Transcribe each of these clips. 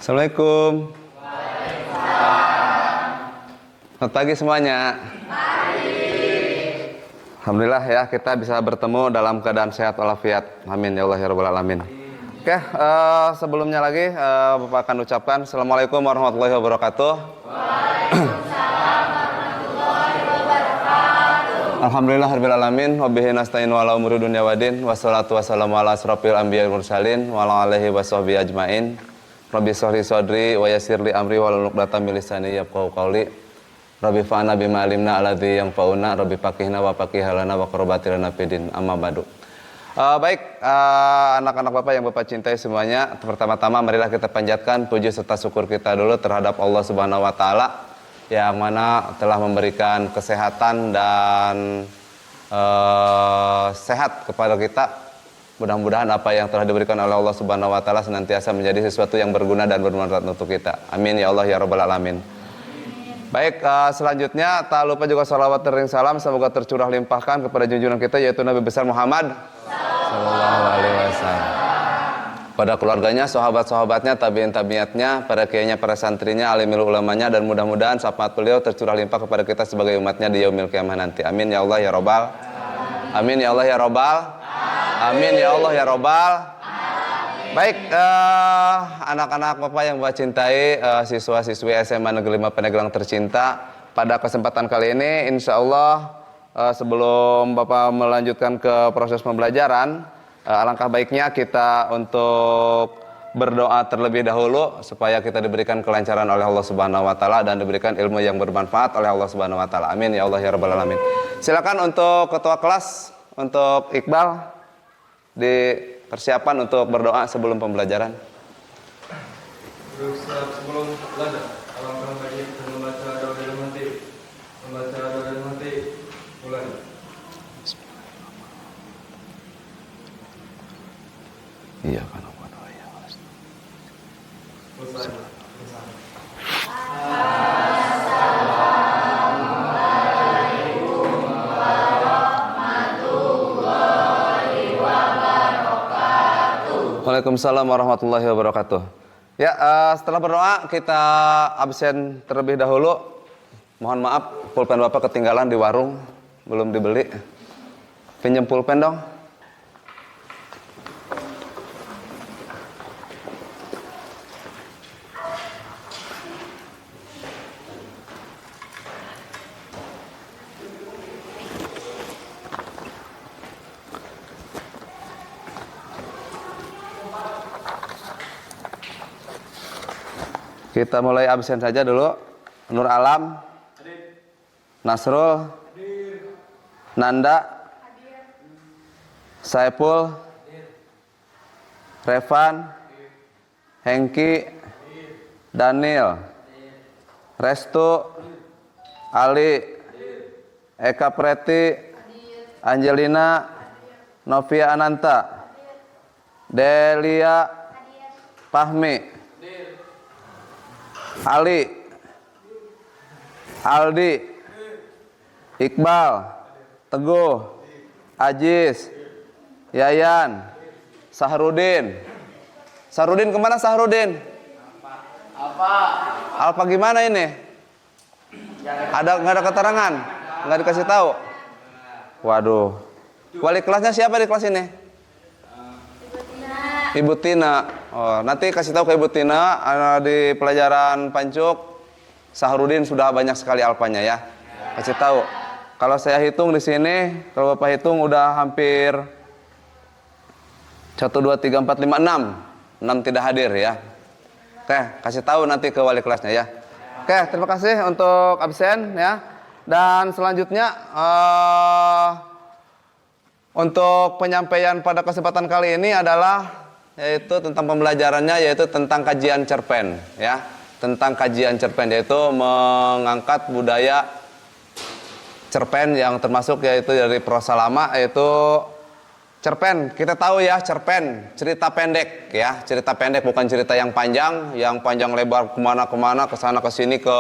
Assalamualaikum. Selamat pagi semuanya. Alhamdulillah ya, kita bisa bertemu dalam keadaan sehat walafiat. Amin ya Allah ya rabbal alamin. Oke, sebelumnya lagi Bapak akan ucapkan Assalamualaikum warahmatullahi wabarakatuh. Waalaikumsalam warahmatullahi wabarakatuh. Alhamdulillah rabbil alamin wa bihi nasta'in wa ala umuri dunya waddin wassalatu wassalamu ala asrofil anbiya'i wal mursalin wa ala alihi washabbihi ajmain. Rabbi shrah li sadri wa yassir li amri wahlul 'uqdatam min lisani yafqahu qawli. Rabbi fa'na bima 'alimna alladzi yanfa'una rabbi faqihna wa faqihalana wa qurbatilana fidin amma ba'du. Baik, anak-anak Bapak yang Bapak cintai semuanya, pertama-tama marilah kita panjatkan puji serta syukur kita dulu terhadap Allah Subhanahu wa taala yang mana telah memberikan kesehatan dan sehat kepada kita. Mudah-mudahan apa yang telah diberikan oleh Allah Subhanahu wa taala senantiasa menjadi sesuatu yang berguna dan bermanfaat untuk kita. Amin ya Allah ya rabbal alamin. Baik, selanjutnya tak lupa juga salawat dan salam semoga tercurah limpahkan kepada junjungan kita yaitu Nabi besar Muhammad sallallahu alaihi wasallam. Pada keluarganya, sahabat-sahabatnya, tabi'in-tabi'atnya, para kiainya, para santrinya, alimul ulamanya, dan mudah-mudahan syafaat beliau tercurah limpah kepada kita sebagai umatnya di yaumil qiyamah nanti. Amin ya Allah ya rabbal. Amin ya Allah ya rabbal. Amin ya Allah ya Robbal. Baik, anak-anak Bapak yang Bapak cintai, siswa-siswi SMA Negeri 5 Pandeglang tercinta, pada kesempatan kali ini insya Allah sebelum Bapak melanjutkan ke proses pembelajaran, alangkah baiknya kita untuk berdoa terlebih dahulu supaya kita diberikan kelancaran oleh Allah Subhanahu wa taala dan diberikan ilmu yang bermanfaat oleh Allah Subhanahu wa taala. Amin ya Allah ya rabbal alamin. Silakan untuk ketua kelas, untuk Iqbal di persiapan untuk berdoa sebelum pembelajaran. Sebelum belajar, alangkah baiknya kita membaca doa dalam hati. Membaca doa dalam hati. Mulai. Iya kan apa doa ya. Waalaikumsalam warahmatullahi wabarakatuh. Ya, setelah berdoa kita absen terlebih dahulu. Mohon maaf, pulpen Bapak ketinggalan di warung, belum dibeli. Pinjam pulpen dong. Kita mulai absen saja dulu. Nur Alam, Nasrul, Nanda, Saipul, Revan, Hengki, Daniel, Restu, Ali, Eka Preti, Angelina, Novia Ananta, Delia, Fahmi, Ali, Aldi, Iqbal, Teguh, Ajis, Yayan, Sahrudin. Sahrudin kemana Sahrudin? Alfa gimana ini? Nggak ada keterangan? Nggak dikasih tahu? Waduh. Wali kelasnya siapa di kelas ini? Ibu Tina. Oh, nanti kasih tahu ke Ibu Tina di pelajaran Pancuk Sahrudin sudah banyak sekali alfanya ya. Kasih tahu. Kalau saya hitung di sini, kalau Bapak hitung udah hampir 1 2 3 4 5 6. 6 tidak hadir ya. Oke, kasih tahu nanti ke wali kelasnya ya. Oke, terima kasih untuk absen ya. Dan selanjutnya untuk penyampaian pada kesempatan kali ini adalah yaitu tentang pembelajarannya, yaitu tentang kajian cerpen ya, tentang kajian cerpen, yaitu mengangkat budaya cerpen yang termasuk yaitu dari prosa lama, yaitu cerpen. Kita tahu ya, cerpen cerita pendek ya, cerita pendek, bukan cerita yang panjang lebar kemana-kemana, kesana kesini ke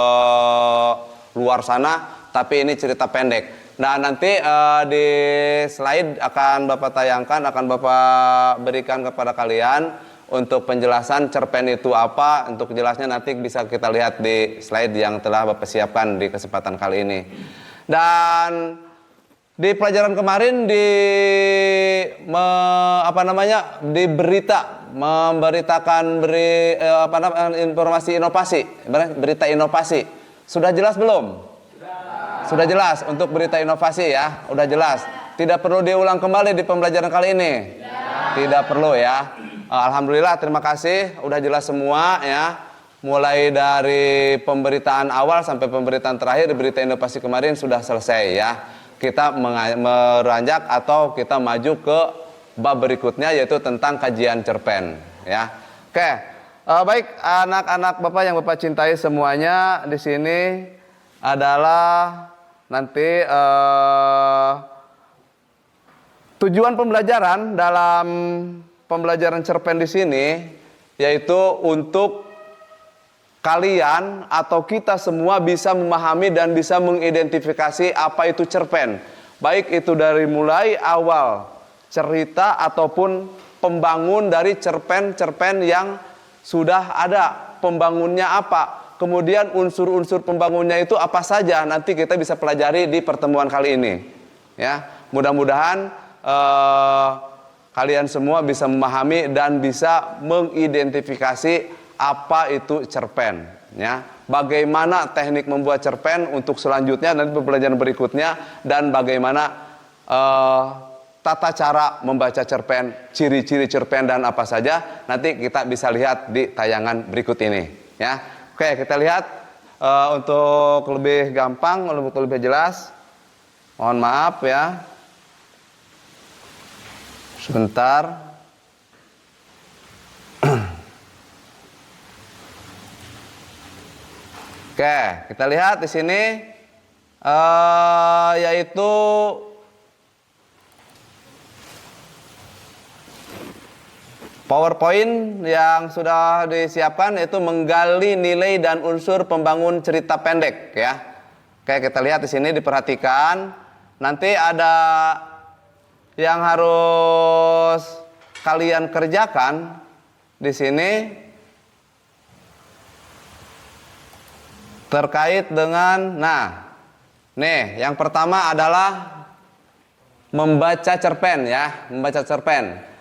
luar sana, tapi ini cerita pendek. Nah, nanti di slide akan Bapak tayangkan, akan Bapak berikan kepada kalian untuk penjelasan cerpen itu apa. Untuk jelasnya nanti bisa kita lihat di slide yang telah Bapak siapkan di kesempatan kali ini. Dan di pelajaran kemarin memberitakan informasi inovasi, berita inovasi. Sudah jelas belum? Sudah jelas untuk berita inovasi ya, udah jelas. Tidak perlu diulang kembali di pembelajaran kali ini. Tidak perlu ya. Alhamdulillah, terima kasih, udah jelas semua ya. Mulai dari pemberitaan awal sampai pemberitaan terakhir berita inovasi kemarin sudah selesai ya. Kita meranjak atau kita maju ke bab berikutnya yaitu tentang kajian cerpen ya. Oke. Baik anak-anak Bapak yang Bapak cintai semuanya, di sini adalah nanti tujuan pembelajaran dalam pembelajaran cerpen di sini yaitu untuk kalian atau kita semua bisa memahami dan bisa mengidentifikasi apa itu cerpen. Baik itu dari mulai awal cerita ataupun pembangun dari cerpen-cerpen yang sudah ada, pembangunnya apa, kemudian unsur-unsur pembangunnya itu apa saja, nanti kita bisa pelajari di pertemuan kali ini ya. Mudah-mudahan kalian semua bisa memahami dan bisa mengidentifikasi apa itu cerpen ya. Bagaimana teknik membuat cerpen untuk selanjutnya nanti pembelajaran berikutnya, dan bagaimana tata cara membaca cerpen, ciri-ciri cerpen dan apa saja nanti kita bisa lihat di tayangan berikut ini ya. Oke, kita lihat untuk lebih gampang, untuk lebih jelas. Mohon maaf ya. Sebentar. Oke, kita lihat di sini yaitu PowerPoint yang sudah disiapkan, yaitu menggali nilai dan unsur pembangun cerita pendek ya. Oke, kita lihat di sini, diperhatikan. Nanti ada yang harus kalian kerjakan di sini terkait dengan, nih yang pertama adalah membaca cerpen ya, membaca cerpen.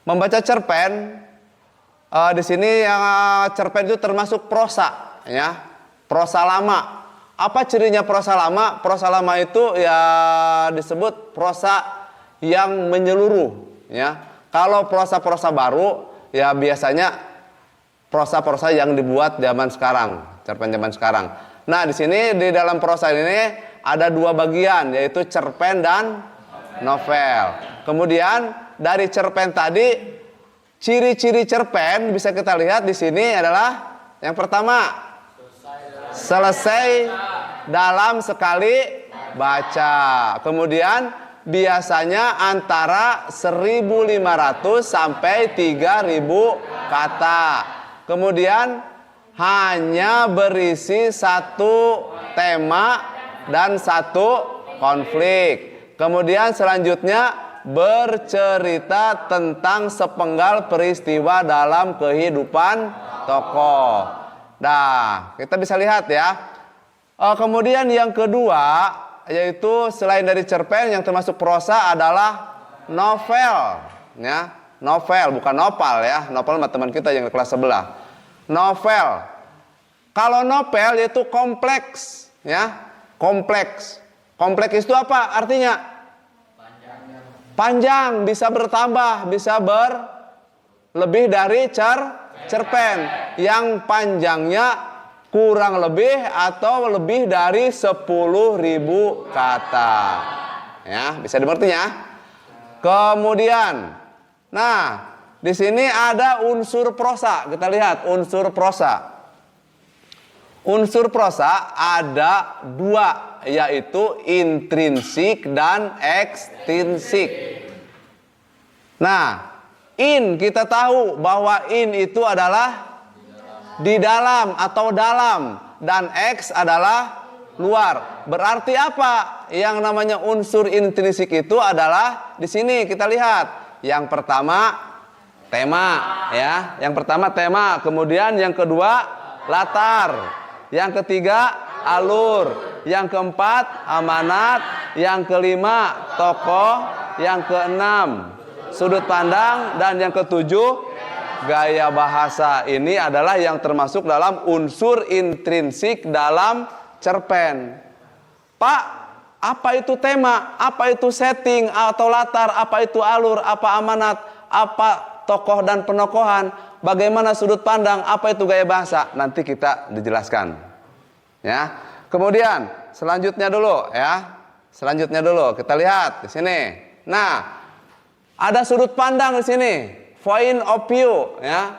Membaca cerpen di sini yang cerpen itu termasuk prosa ya, prosa lama. Apa cirinya prosa lama? Prosa lama itu ya disebut prosa yang menyeluruh ya. Kalau prosa-prosa baru ya biasanya prosa-prosa yang dibuat zaman sekarang, cerpen zaman sekarang. Nah, di sini di dalam prosa ini ada dua bagian, yaitu cerpen dan novel. Kemudian dari cerpen tadi, ciri-ciri cerpen bisa kita lihat di sini adalah yang pertama, selesai dalam sekali baca. Kemudian biasanya antara 1.500 sampai 3.000 kata. Kemudian hanya berisi satu tema dan satu konflik. Kemudian selanjutnya bercerita tentang sepenggal peristiwa dalam kehidupan tokoh. Nah, kita bisa lihat ya. Kemudian yang kedua, yaitu selain dari cerpen yang termasuk prosa adalah novel ya. Novel, bukan nopal ya. Nopal sama teman kita yang di kelas sebelah. Novel. Kalau novel yaitu kompleks ya. Kompleks. Kompleks itu apa artinya? Panjang, bisa bertambah, bisa lebih dari cerpen yang panjangnya kurang lebih atau lebih dari 10.000 kata. Ya, bisa dimengerti ya. Kemudian, di sini ada unsur prosa. Kita lihat unsur prosa. Unsur prosa ada dua, yaitu intrinsik dan ekstrinsik. Kita tahu bahwa in itu adalah di dalam atau dalam, dan X adalah luar. Berarti apa? Yang namanya unsur intrinsik itu adalah di sini kita lihat. Yang pertama tema, ya. Yang pertama tema, kemudian yang kedua latar, yang ketiga alur, yang keempat amanat, yang kelima tokoh, yang keenam sudut pandang, dan yang ketujuh gaya bahasa. Ini adalah yang termasuk dalam unsur intrinsik dalam cerpen. Pak, apa itu tema? Apa itu setting atau latar? Apa itu alur? Apa amanat? Apa tokoh dan penokohan? Bagaimana sudut pandang? Apa itu gaya bahasa? Nanti kita dijelaskan. Ya. Kemudian selanjutnya dulu, ya. Selanjutnya dulu kita lihat di sini. Nah, ada sudut pandang di sini, point of view, ya.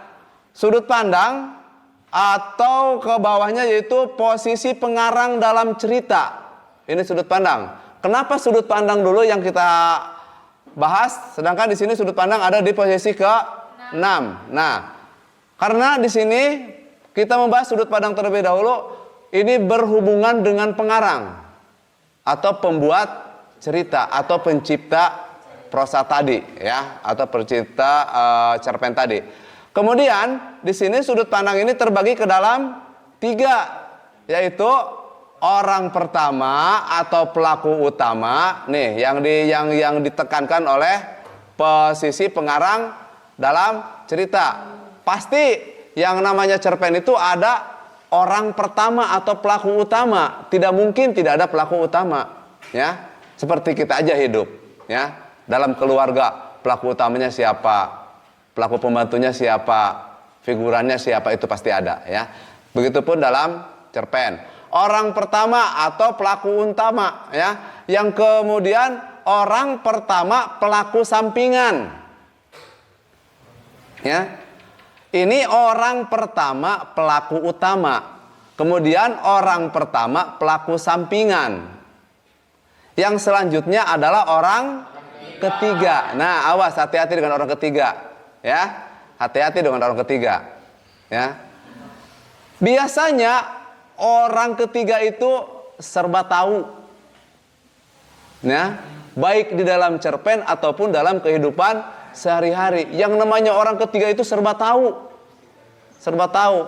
Sudut pandang atau ke bawahnya yaitu posisi pengarang dalam cerita. Ini sudut pandang. Kenapa sudut pandang dulu yang kita bahas, sedangkan di sini sudut pandang ada di posisi ke-6. Nah, karena di sini kita membahas sudut pandang terlebih dahulu, ini berhubungan dengan pengarang atau pembuat cerita atau pencipta prosa tadi, ya, atau pencipta cerpen tadi. Kemudian di sini sudut pandang ini terbagi ke dalam 3, yaitu orang pertama atau pelaku utama. Nih, yang ditekankan oleh posisi pengarang dalam cerita. Pasti yang namanya cerpen itu ada orang pertama atau pelaku utama. Tidak mungkin tidak ada pelaku utama, ya. Seperti kita aja hidup, ya. Dalam keluarga, pelaku utamanya siapa, pelaku pembantunya siapa, figurannya siapa, itu pasti ada, ya. Begitupun dalam cerpen. Orang pertama atau pelaku utama, ya. Yang kemudian orang pertama pelaku sampingan. Ya. Ini orang pertama pelaku utama. Kemudian orang pertama pelaku sampingan. Yang selanjutnya adalah orang ketiga. Nah, awas, hati-hati dengan orang ketiga, ya. Hati-hati dengan orang ketiga, ya. Biasanya orang ketiga itu serba tahu, ya, baik di dalam cerpen ataupun dalam kehidupan sehari-hari. Yang namanya orang ketiga itu serba tahu, serba tahu.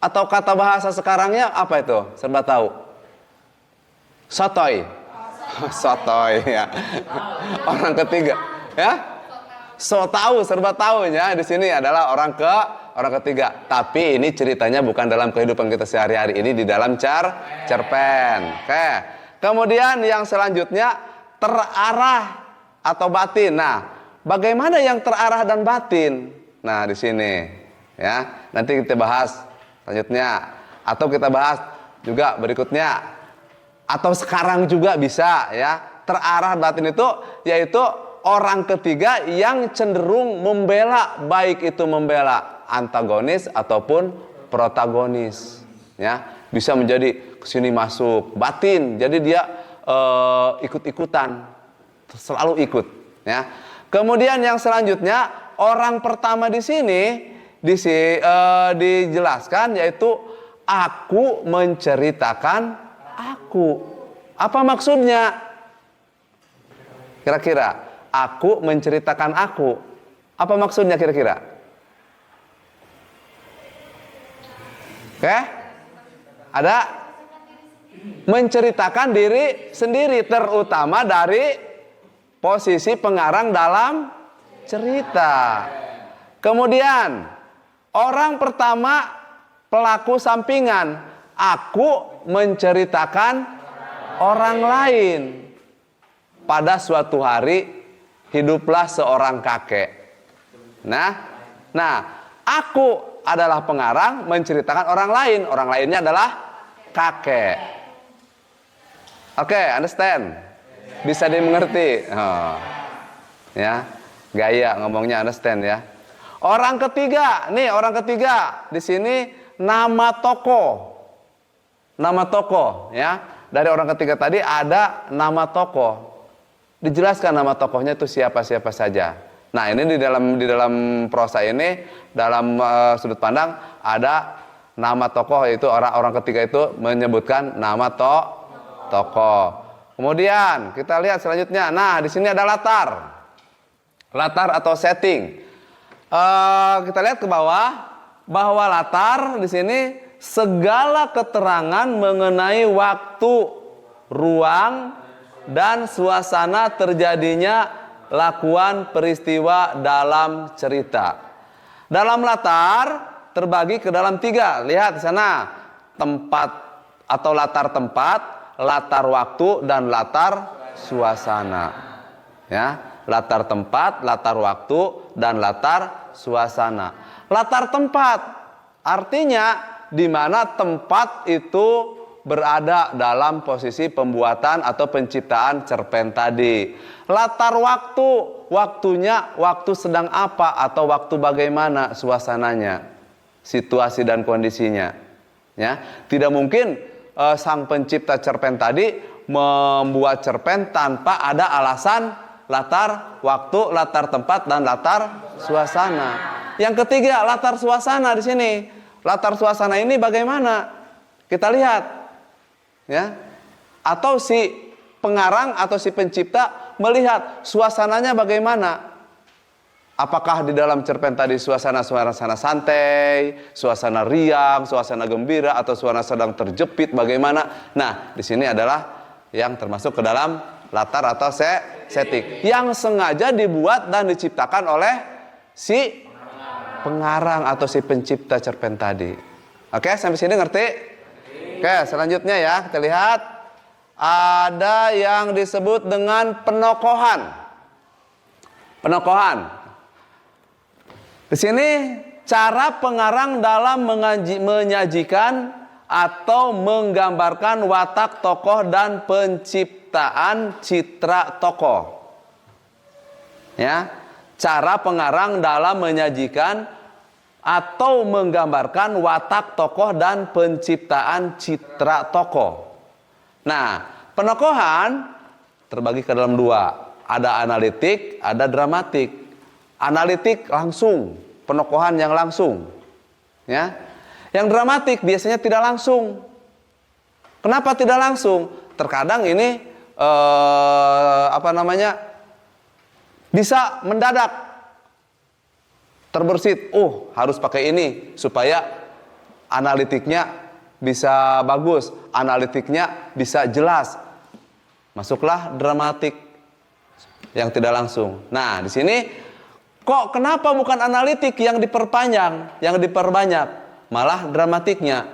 Atau kata bahasa sekarangnya apa itu? Serba tahu. Sotoy. Sotoy, ya. Orang ketiga, ya. So tahu, serba tahu, ya. Di sini adalah orang ketiga. Tapi ini ceritanya bukan dalam kehidupan kita sehari-hari. Ini di dalam cerpen. Oke. Kemudian yang selanjutnya terarah atau batin. Nah, bagaimana yang terarah dan batin? Nah, di sini, ya. Nanti kita bahas selanjutnya, atau kita bahas juga berikutnya. Atau sekarang juga bisa, ya. Terarah batin itu yaitu orang ketiga yang cenderung membela, baik itu membela antagonis ataupun protagonis, ya. Bisa menjadi kesini masuk batin, jadi dia ikut-ikutan, selalu ikut, ya. Kemudian yang selanjutnya orang pertama di sini dijelaskan yaitu aku menceritakan aku. Apa maksudnya? Kira-kira aku menceritakan aku. Apa maksudnya kira-kira? Oke? Ada menceritakan diri sendiri, terutama dari posisi pengarang dalam cerita. Kemudian orang pertama pelaku sampingan, aku menceritakan orang lain. Pada suatu hari hiduplah seorang kakek. Nah, aku adalah pengarang menceritakan orang lain. Orang lainnya adalah kakek. Oke, understand? Bisa dimengerti? Oh. Ya, gaya ngomongnya understand, ya. Orang ketiga, nih orang ketiga di sini nama tokoh. Nama tokoh, ya. Dari orang ketiga tadi ada nama tokoh. Dijelaskan nama tokohnya itu siapa-siapa saja. Nah, ini di dalam prosa ini, dalam sudut pandang ada nama tokoh, yaitu orang ketiga itu menyebutkan nama tokoh. Kemudian kita lihat selanjutnya. Nah, di sini ada latar atau setting. Kita lihat ke bawah bahwa latar di sini segala keterangan mengenai waktu, ruang, dan suasana terjadinya lakuan peristiwa dalam cerita. Dalam latar terbagi ke dalam 3. Lihat di sana, tempat atau latar tempat, latar waktu, dan latar suasana. Ya, latar tempat, latar waktu, dan latar suasana. Latar tempat artinya di mana tempat itu berada dalam posisi pembuatan atau penciptaan cerpen tadi. Latar waktu, waktunya waktu sedang apa atau waktu bagaimana suasananya, situasi dan kondisinya. Ya, tidak mungkin sang pencipta cerpen tadi membuat cerpen tanpa ada alasan latar waktu, latar tempat, dan latar suasana. Yang ketiga, latar suasana di sini. Latar suasana ini bagaimana? Kita lihat, ya. Atau si pengarang atau si pencipta melihat suasananya bagaimana? Apakah di dalam cerpen tadi suasana santai, suasana riang, suasana gembira, atau suasana sedang terjepit? Bagaimana? Nah, di sini adalah yang termasuk ke dalam latar atau setting yang sengaja dibuat dan diciptakan oleh si pengarang atau si pencipta cerpen tadi. Oke, sampai sini ngerti? Oke, selanjutnya ya, kita lihat ada yang disebut dengan penokohan. Penokohan. Di sini cara pengarang dalam menyajikan atau menggambarkan watak tokoh dan penciptaan citra tokoh. Ya, cara pengarang dalam menyajikan atau menggambarkan watak tokoh dan penciptaan citra tokoh. Nah, penokohan terbagi ke dalam 2. Ada analitik, ada dramatik. Analitik langsung, penokohan yang langsung. Ya. Yang dramatik biasanya tidak langsung. Kenapa tidak langsung? Terkadang ini bisa mendadak terbersit. Harus pakai ini supaya analitiknya bisa bagus, analitiknya bisa jelas. Masuklah dramatik yang tidak langsung. Nah, di sini kok kenapa bukan analitik yang diperpanjang, yang diperbanyak? Malah dramatiknya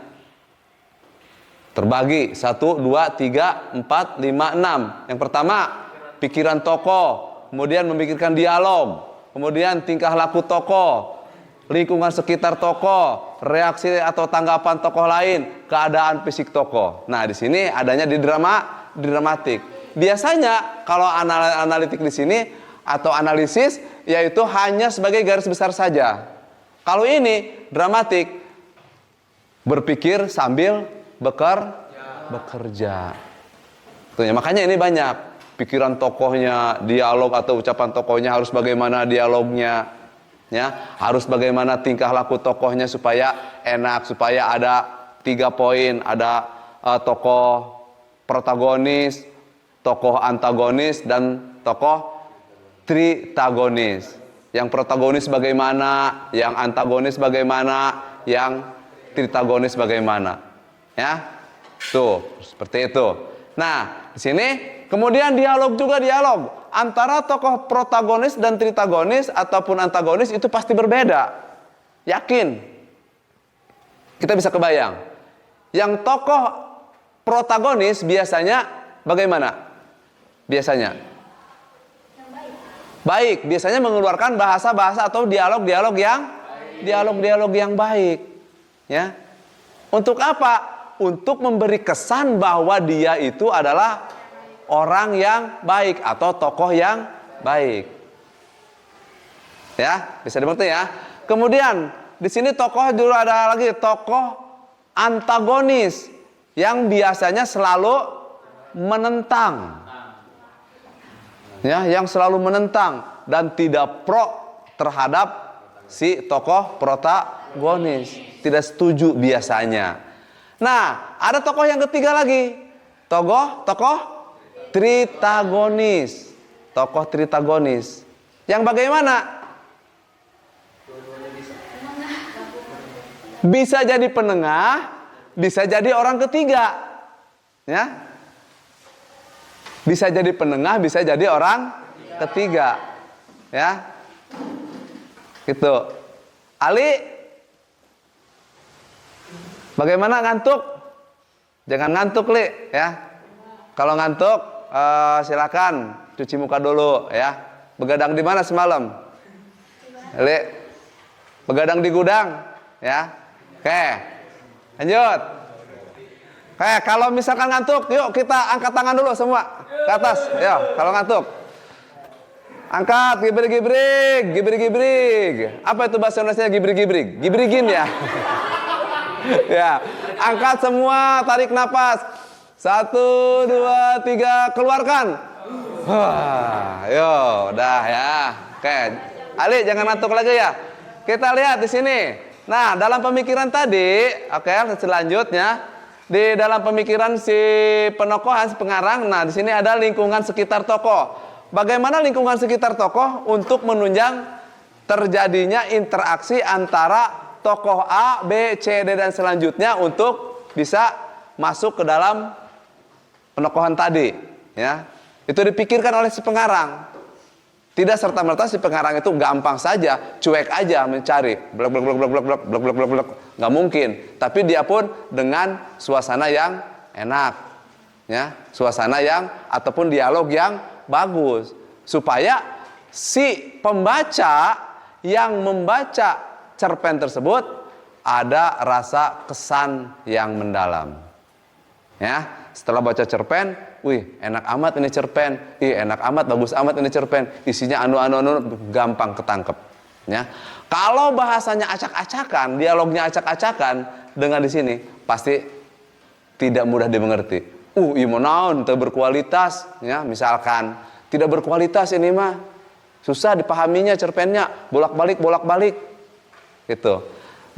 terbagi 1, 2, 3, 4, 5, 6. Yang pertama, pikiran tokoh, kemudian memikirkan dialog, kemudian tingkah laku tokoh, lingkungan sekitar tokoh, reaksi atau tanggapan tokoh lain, keadaan fisik tokoh. Nah, di sini adanya di dramatik. Biasanya kalau analitik di sini atau analisis yaitu hanya sebagai garis besar saja. Kalau ini dramatik, berpikir sambil bekerja. Makanya ini banyak pikiran tokohnya, dialog atau ucapan tokohnya harus bagaimana dialognya, ya, harus bagaimana tingkah laku tokohnya supaya enak, supaya ada 3 poin, ada tokoh protagonis, tokoh antagonis, dan tokoh tritagonis. Yang protagonis bagaimana, yang antagonis bagaimana, yang tritagonis bagaimana, ya, tuh seperti itu. Nah, di sini kemudian dialog juga dialog antara tokoh protagonis dan tritagonis ataupun antagonis itu pasti berbeda. Yakin? Kita bisa kebayang. Yang tokoh protagonis biasanya bagaimana? Biasanya baik, biasanya mengeluarkan bahasa-bahasa atau dialog-dialog yang baik. Ya. Untuk apa? Untuk memberi kesan bahwa dia itu adalah orang yang baik atau tokoh yang baik. Ya, bisa dimengerti ya. Kemudian di sini tokoh dulu ada lagi tokoh antagonis yang biasanya selalu menentang. Ya, yang selalu menentang dan tidak pro terhadap si tokoh protagonis. Tidak setuju biasanya. Nah, ada tokoh yang ketiga lagi. Tokoh tritagonis. Tokoh tritagonis. Yang bagaimana? Bisa jadi penengah, bisa jadi orang ketiga. Ya. Bisa jadi penengah, bisa jadi orang ketiga. Ya. Gitu. Ali, bagaimana ngantuk? Jangan ngantuk, Li, ya. Kalau ngantuk, silakan cuci muka dulu, ya. Begadang di mana semalam? Li, begadang di gudang, ya. Oke, lanjut. Oke, kalau misalkan ngantuk, yuk kita angkat tangan dulu semua ke atas. Yuk, kalau ngantuk. Angkat, gibrig-gibrig, gibrig-gibrig. Apa itu bahasa Indonesia gibrig-gibrig? Gibrigin ya. Ya, angkat semua, tarik napas. 1, 2, 3, keluarkan. Wah, yo, udah ya. Oke, Ali jangan ngantuk lagi ya. Kita lihat di sini. Nah, dalam pemikiran tadi, oke, selanjutnya di dalam pemikiran si penokohan, si pengarang. Nah, di sini ada lingkungan sekitar tokoh. Bagaimana lingkungan sekitar tokoh untuk menunjang terjadinya interaksi antara tokoh A, B, C, D dan selanjutnya untuk bisa masuk ke dalam penokohan tadi, ya. Itu dipikirkan oleh si pengarang. Tidak serta-merta si pengarang itu gampang saja, cuek aja mencari, blok blok blok blok blok blok blok blok blok blok, nggak mungkin. Tapi dia pun dengan suasana yang enak, ya, suasana yang ataupun dialog yang bagus, supaya si pembaca yang membaca cerpen tersebut ada rasa kesan yang mendalam. Ya, setelah baca cerpen, wih, enak amat ini cerpen, enak amat, bagus amat ini cerpen, isinya anu, gampang ketangkep. Ya, kalau bahasanya acak-acakan, dialognya acak-acakan, dengan di sini pasti tidak mudah dimengerti. Ieu naon teu berkualitas, ya, misalkan tidak berkualitas ini mah susah dipahaminya cerpennya, bolak-balik gitu.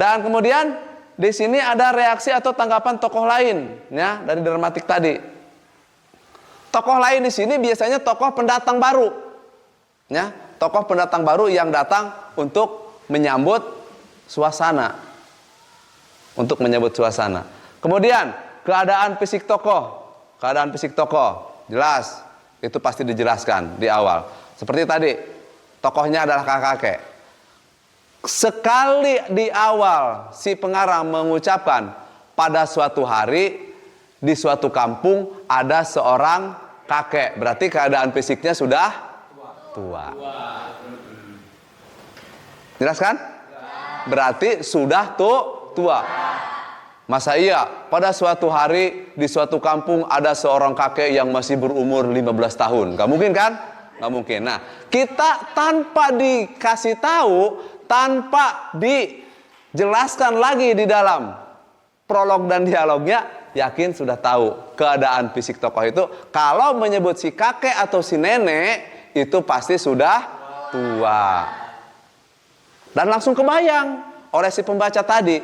Dan kemudian di sini ada reaksi atau tanggapan tokoh lain, ya, dari dramatik tadi. Tokoh lain di sini biasanya tokoh pendatang baru, ya, tokoh pendatang baru yang datang untuk menyambut suasana, Kemudian keadaan fisik tokoh. Keadaan fisik tokoh jelas, itu pasti dijelaskan di awal. Seperti tadi, tokohnya adalah kakek. Sekali di awal si pengarang mengucapkan pada suatu hari di suatu kampung ada seorang kakek, berarti keadaan fisiknya sudah tua. Jelas kan? Berarti sudah tua. Masa iya pada suatu hari di suatu kampung ada seorang kakek yang masih berumur 15 tahun? Gak mungkin kan? Gak mungkin. Nah, kita tanpa dikasih tahu, tanpa dijelaskan lagi di dalam prolog dan dialognya, yakin sudah tahu keadaan fisik tokoh itu. Kalau menyebut si kakek atau si nenek, itu pasti sudah tua. Dan langsung kebayang oleh si pembaca tadi,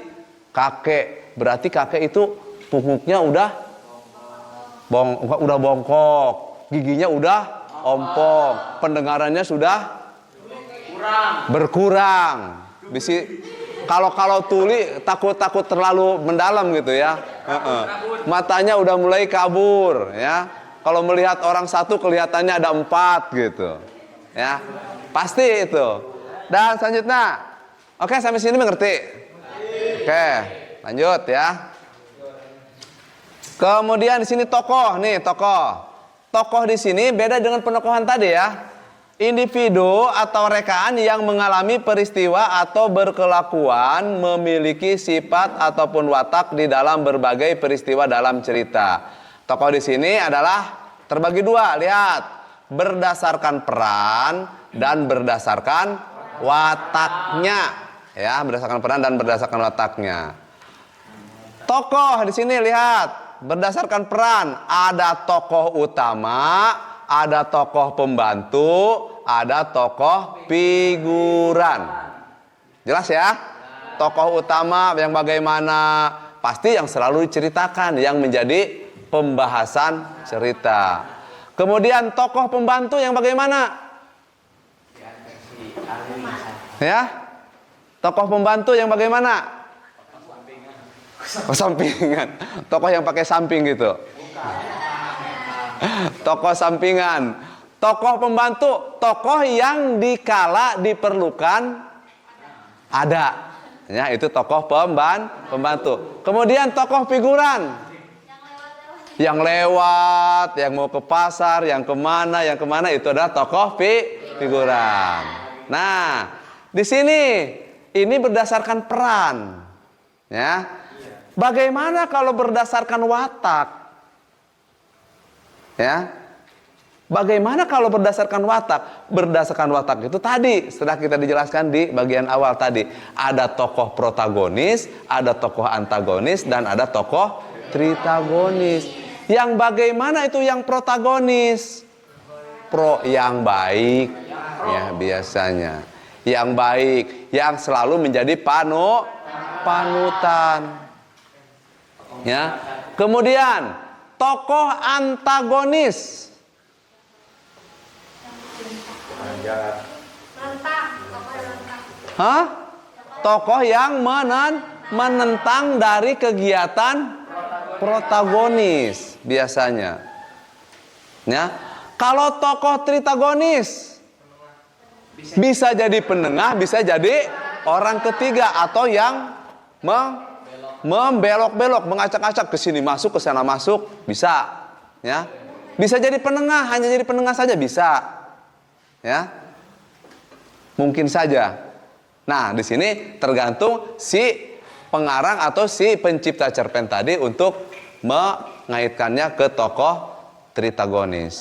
kakek. Berarti kakek itu punguknya udah bongkok, giginya udah ompong, pendengarannya sudah berkurang. Kalau tuli takut terlalu mendalam gitu ya. Matanya udah mulai kabur ya. Kalau melihat orang satu kelihatannya ada 4 gitu. Ya. Pasti itu. Dan selanjutnya, oke, sampai sini mengerti? Oke. Lanjut ya. Kemudian di sini tokoh nih, tokoh. Tokoh di sini beda dengan penokohan tadi ya. Individu atau rekaan yang mengalami peristiwa atau berkelakuan memiliki sifat ataupun watak di dalam berbagai peristiwa dalam cerita. Tokoh di sini adalah terbagi 2. Lihat, berdasarkan peran dan berdasarkan wataknya. Ya, berdasarkan peran dan berdasarkan wataknya. Tokoh di sini lihat, berdasarkan peran ada tokoh utama, ada tokoh pembantu, ada tokoh figuran. Jelas ya? Tokoh utama yang bagaimana? Pasti yang selalu diceritakan, yang menjadi pembahasan cerita. Kemudian tokoh pembantu yang bagaimana? Ya? Tokoh pembantu yang bagaimana? Oh, sampingan. Tokoh yang pakai samping gitu. Tokoh sampingan. Tokoh pembantu, tokoh yang dikala diperlukan ada. Ya, itu tokoh pembantu. Kemudian tokoh figuran. Yang lewat, yang mau ke pasar, yang kemana itu adalah tokoh figuran. Nah, di sini ini berdasarkan peran. Ya. Bagaimana kalau berdasarkan watak? Ya. Bagaimana kalau berdasarkan watak? Berdasarkan watak itu tadi setelah kita dijelaskan di bagian awal tadi, ada tokoh protagonis, ada tokoh antagonis, dan ada tokoh tritagonis. Yang bagaimana itu yang protagonis? Yang baik, ya biasanya. Yang baik, yang selalu menjadi panutan. Ya. Kemudian tokoh antagonis. Tokoh yang menentang dari kegiatan protagonis biasanya. Ya. Kalau tokoh tritagonis bisa jadi penengah, bisa jadi orang ketiga atau yang membelok-belok, mengacak-acak ke sini masuk, ke sana masuk, bisa. Ya. Bisa jadi penengah, hanya jadi penengah saja bisa. Ya, mungkin saja. Nah, di sini tergantung si pengarang atau si pencipta cerpen tadi untuk mengaitkannya ke tokoh tritagonis.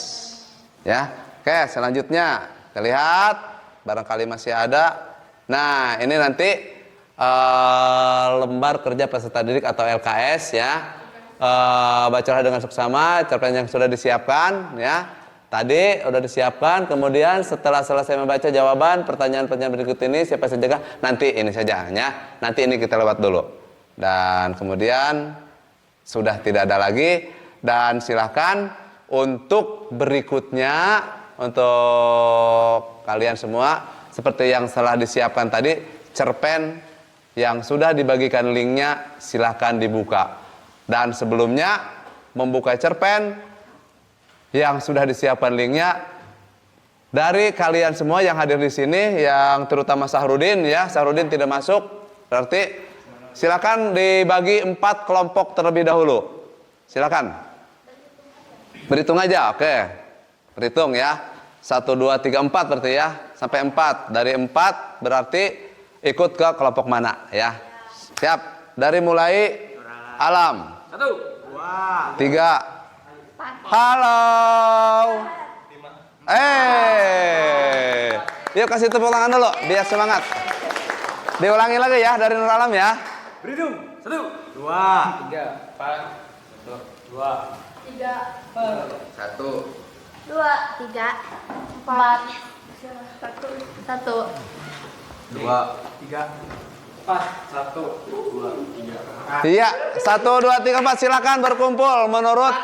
Ya, oke, selanjutnya kita lihat, barangkali masih ada. Nah, ini nanti lembar kerja peserta didik atau LKS ya. Bacalah dengan seksama cerpen yang sudah disiapkan ya. Tadi udah disiapkan, kemudian setelah selesai membaca jawaban pertanyaan-pertanyaan berikut ini siapa saja, nanti ini saja ya. Nanti ini kita lewat dulu. Dan kemudian sudah tidak ada lagi, dan silahkan untuk berikutnya untuk kalian semua seperti yang telah disiapkan tadi, cerpen yang sudah dibagikan linknya silahkan dibuka. Dan sebelumnya membuka cerpen yang sudah disiapkan linknya, dari kalian semua yang hadir di sini, yang terutama Sahrudin ya, Sahrudin tidak masuk, berarti silakan dibagi 4 kelompok terlebih dahulu. Silakan. Berhitung aja, oke. Berhitung ya. 1, 2, 3, 4 berarti ya, sampai 4. Dari 4 berarti ikut ke kelompok mana ya. Siap. Dari mulai Alam. 1, 2, 3. Halo. Yuk kasih tepuk tangan dulu biar semangat. Diulangi lagi ya dari Nur Alam ya. berhitung. 1, 2, 3, 4, 2, 3, 1, 2, 3, 4, 1, 2, 3, 4, 1, 2, 3. Iya, 1, 2, 3, 4 silakan berkumpul menurut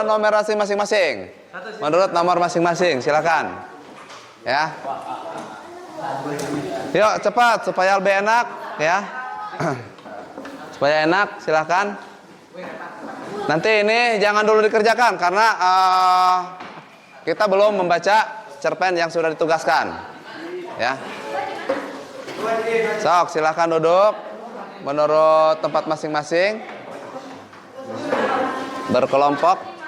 numerasi masing-masing. Menurut nomor masing-masing, silakan. Ya. Yuk cepat supaya lebih enak ya. Supaya enak, silakan. Nanti ini jangan dulu dikerjakan karena kita belum membaca cerpen yang sudah ditugaskan. Ya. Sok, silakan duduk menurut tempat masing-masing. Berkelompok.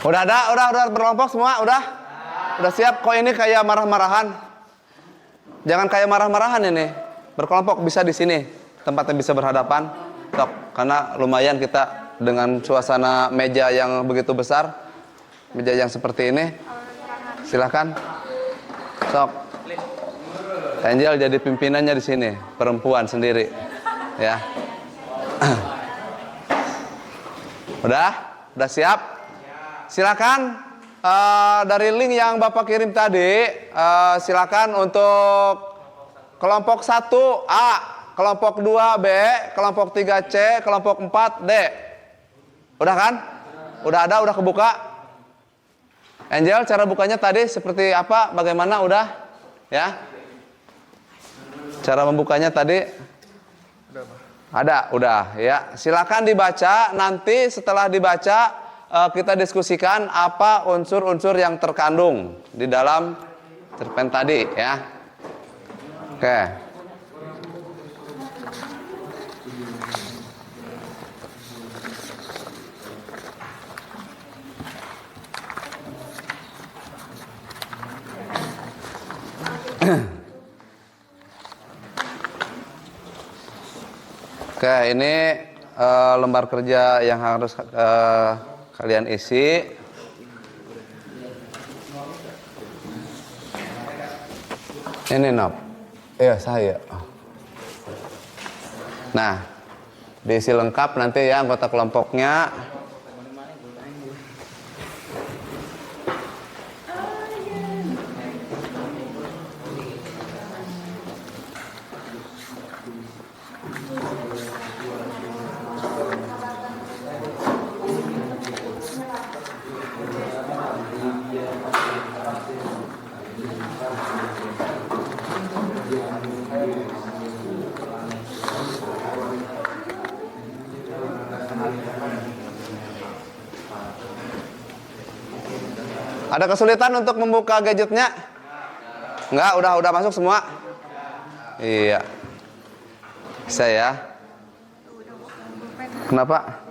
Udah ada, udah berkelompok semua, udah siap. Kok ini kayak marah-marahan? Jangan kayak marah-marahan ini. Berkelompok bisa di sini, tempatnya bisa berhadapan. Sok, karena lumayan kita dengan suasana meja yang begitu besar, meja yang seperti ini. Silakan. Sok. Angel jadi pimpinannya di sini, perempuan sendiri. Ya. Udah siap? Silakan dari link yang Bapak kirim tadi, silakan untuk kelompok 1A, kelompok 2B, kelompok 3C, kelompok 4D. Udah kan? Udah ada, udah kebuka? Angel, cara bukanya tadi seperti apa? Bagaimana? Udah? Ya? Cara membukanya tadi? Ada, udah ya. Silakan dibaca, nanti setelah dibaca kita diskusikan apa unsur-unsur yang terkandung di dalam cerpen tadi ya. Oke. Oke, ini lembar kerja yang harus kalian isi. Ini Nop. Iya, saya. Nah, diisi lengkap nanti ya anggota kelompoknya. Ada kesulitan untuk membuka gadgetnya? Enggak, udah masuk semua? Iya. Bisa ya? Kenapa?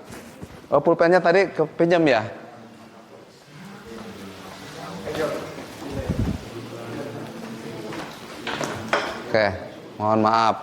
Oh, pulpennya tadi kepinjam ya? Oke, mohon maaf.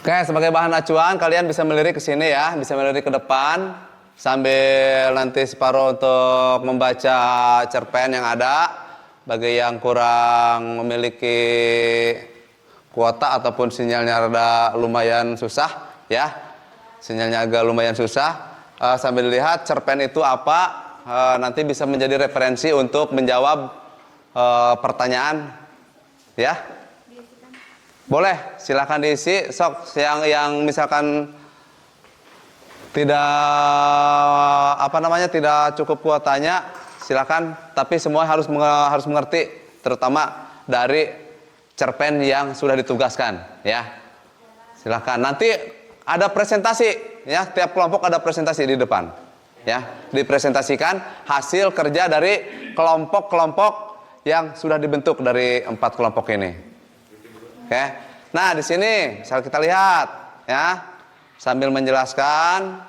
Oke, sebagai bahan acuan kalian bisa melirik ke sini ya, bisa melirik ke depan sambil nanti separuh untuk membaca cerpen yang ada. Bagi yang kurang memiliki kuota ataupun sinyalnya rada lumayan susah ya, sinyalnya agak lumayan susah, sambil lihat cerpen itu apa, nanti bisa menjadi referensi untuk menjawab pertanyaan ya. Boleh, silakan diisi. Sok yang misalkan tidak tidak cukup kuotanya, silakan. Tapi semua harus mengerti, terutama dari cerpen yang sudah ditugaskan, ya. Silakan. Nanti ada presentasi, ya. Tiap kelompok ada presentasi di depan, ya. Dipresentasikan hasil kerja dari kelompok-kelompok yang sudah dibentuk dari 4 kelompok ini. Oke. Nah, di sini kita lihat ya. Sambil menjelaskan,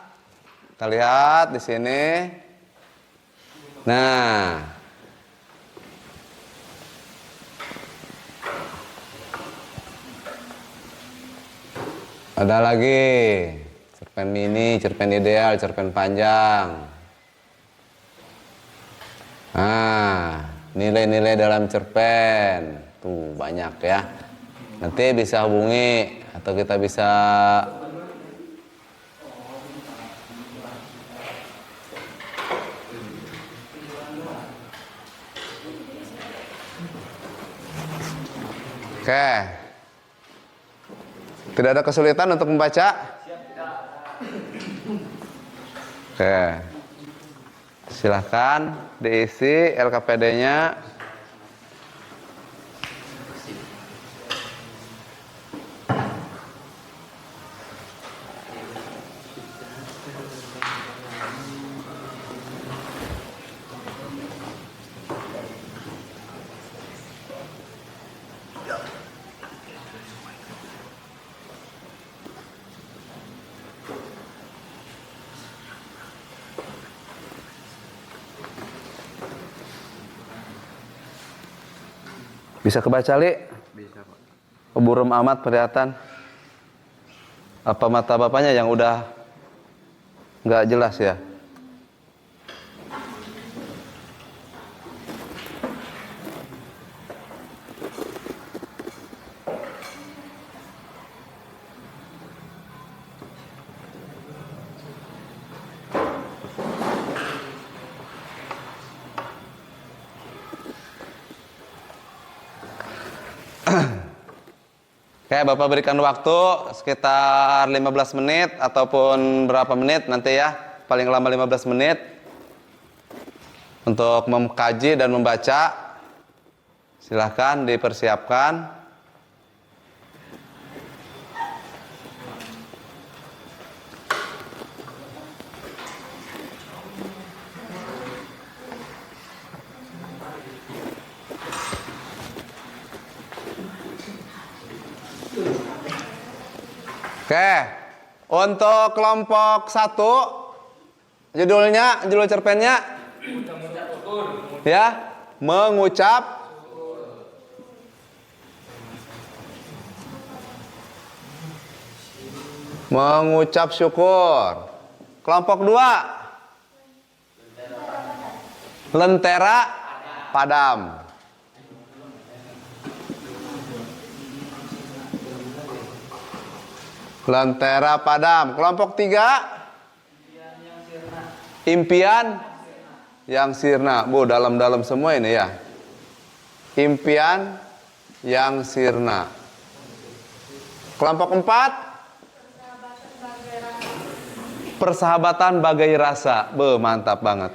kita lihat di sini. Nah. Ada lagi cerpen mini, cerpen ideal, cerpen panjang. Nah, nilai-nilai dalam cerpen. Tuh, banyak ya. Nanti bisa hubungi atau kita bisa Oke. Tidak ada kesulitan untuk membaca? Oke. Silahkan diisi LKPD-nya. Bisa kebaca, Li? Bisa, Pak. Buram amat kelihatan. Apa mata bapaknya yang udah nggak jelas ya? Oke, Bapak berikan waktu sekitar 15 menit ataupun berapa menit nanti ya, paling lama 15 menit untuk mengkaji dan membaca. Silahkan dipersiapkan. Oke, untuk kelompok 1, judul cerpennya ya, mengucap syukur. Kelompok 2, lentera padam. Lentera padam. Kelompok 3, impian yang sirna. Bu, dalam-dalam semua ini ya. Impian yang sirna. Kelompok 4, persahabatan bagai rasa. Be, mantap banget.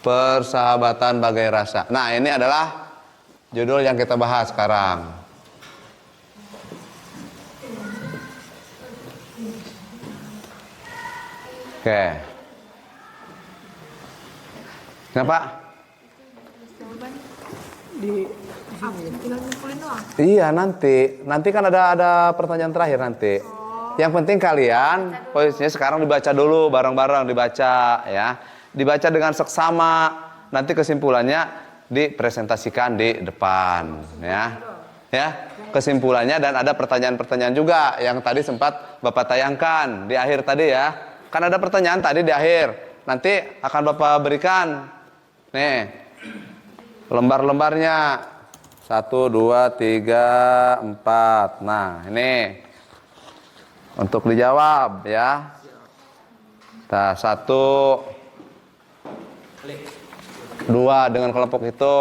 Persahabatan bagai rasa. Nah, ini adalah judul yang kita bahas sekarang. Oke. Kenapa? Iya, nanti kan ada pertanyaan terakhir nanti. Yang penting kalian posisinya sekarang dibaca dulu bareng-bareng, dibaca ya. Dibaca dengan seksama, nanti kesimpulannya dipresentasikan di depan ya. Ya, kesimpulannya dan ada pertanyaan-pertanyaan juga yang tadi sempat Bapak tayangkan di akhir tadi ya. Kan ada pertanyaan tadi di akhir. Nanti akan Bapak berikan nih lembar-lembarnya 1, 2, 3, 4. Nah, ini untuk dijawab ya. Nah, 1, 2 dengan kelompok itu.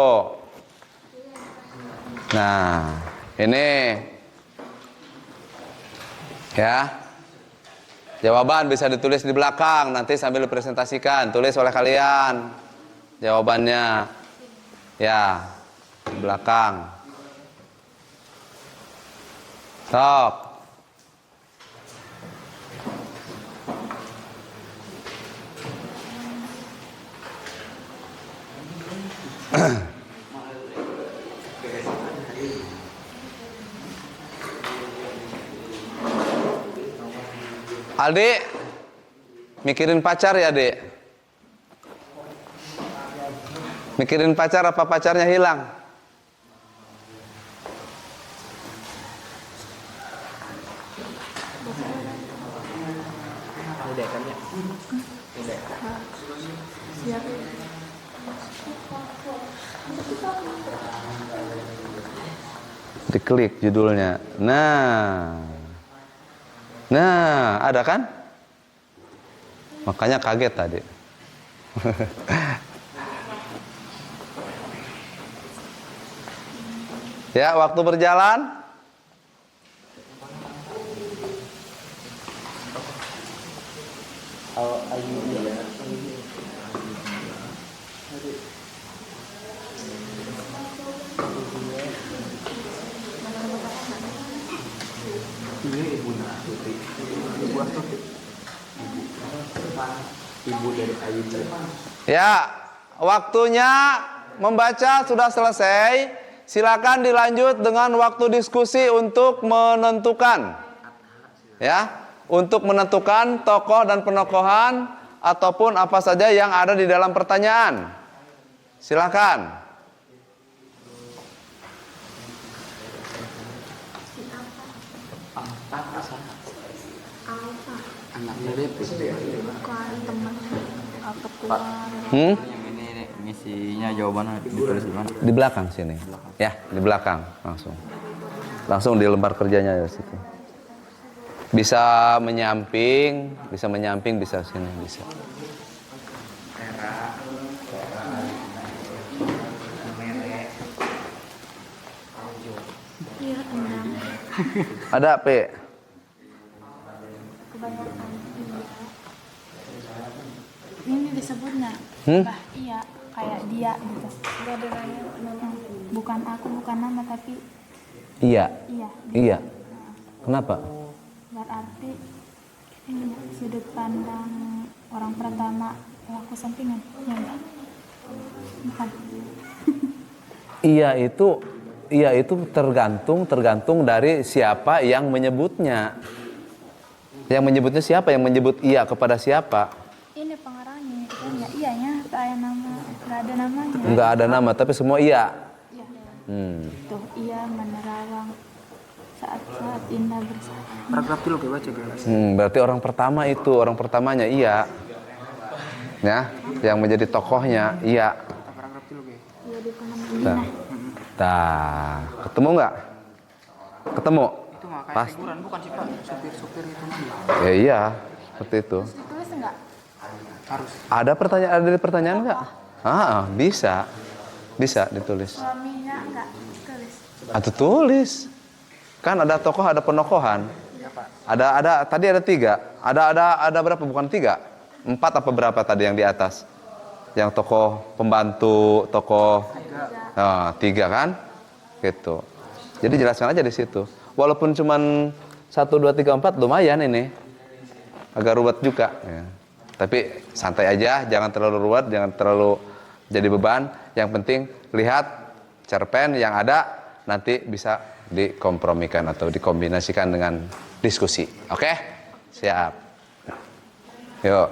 Nah, ini ya. Jawaban bisa ditulis di belakang nanti sambil dipresentasikan. Tulis oleh kalian jawabannya. Ya, di belakang. Sok. Aldi, mikirin pacar ya, Dek? Mikirin pacar apa pacarnya hilang? Diklik judulnya. Nah, ada kan? Makanya kaget tadi. Ya, waktu berjalan. Ya, waktunya membaca sudah selesai. Silakan dilanjut dengan waktu diskusi untuk menentukan. Ya, untuk menentukan tokoh dan penokohan ataupun apa saja yang ada di dalam pertanyaan. Silakan. Yang ini ngisinya jawabannya ditulis di mana? Di belakang sini. Ya, di belakang langsung. Langsung di lembar kerjanya di situ. Bisa menyamping, bisa sini, bisa. Iya, enam. Ada P. Kebanyakan iya. Ini disebutnya. Bah, iya, kayak dia gitu. Enggak ada nama. Bukan aku, bukan nama, tapi Iya. iya. Iya. Kenapa? Berarti ini sudut pandang orang pertama pelaku sampingan. Ya, enggak? Bukan. Iya itu tergantung dari siapa yang menyebutnya. Yang menyebutnya siapa? Yang menyebut iya kepada siapa? Ini pengarangnya, kan ya iyanya, kayak nama, nggak ada namanya. Enggak ada nama, tapi semua iya. Iya. Hmm. Tuh iya menerawang saat-saat indah bersama. Paragraf dulu gue baca guys. Berarti orang pertama itu, orang pertamanya iya. Ya, yang menjadi tokohnya iya. Paragraf dulu gue. Iya di penam Nah. Nah, ketemu nggak? Ketemu? Itu mah kayak Pas. figuran bukan sih Pak, supir-supir itu mah. Ya iya, seperti itu. Ditulis enggak? Harus. Ada pertanyaan nggak? Bisa. Bisa ditulis. Suaminya enggak tulis. Atau tulis. Kan ada tokoh, ada penokohan. Ya Pak. Tadi ada 3. Ada berapa? Bukan 3. 4 apa berapa tadi yang di atas? Yang tokoh pembantu, tokoh 3 kan? Gitu. Jadi jelaskan aja di situ. Walaupun cuman 1, 2, 3, 4 lumayan ini. Agak ruwet juga ya. Tapi santai aja, jangan terlalu ruwet, jangan terlalu jadi beban. Yang penting lihat cerpen yang ada, nanti bisa dikompromikan atau dikombinasikan dengan diskusi. Oke? Siap. Yuk.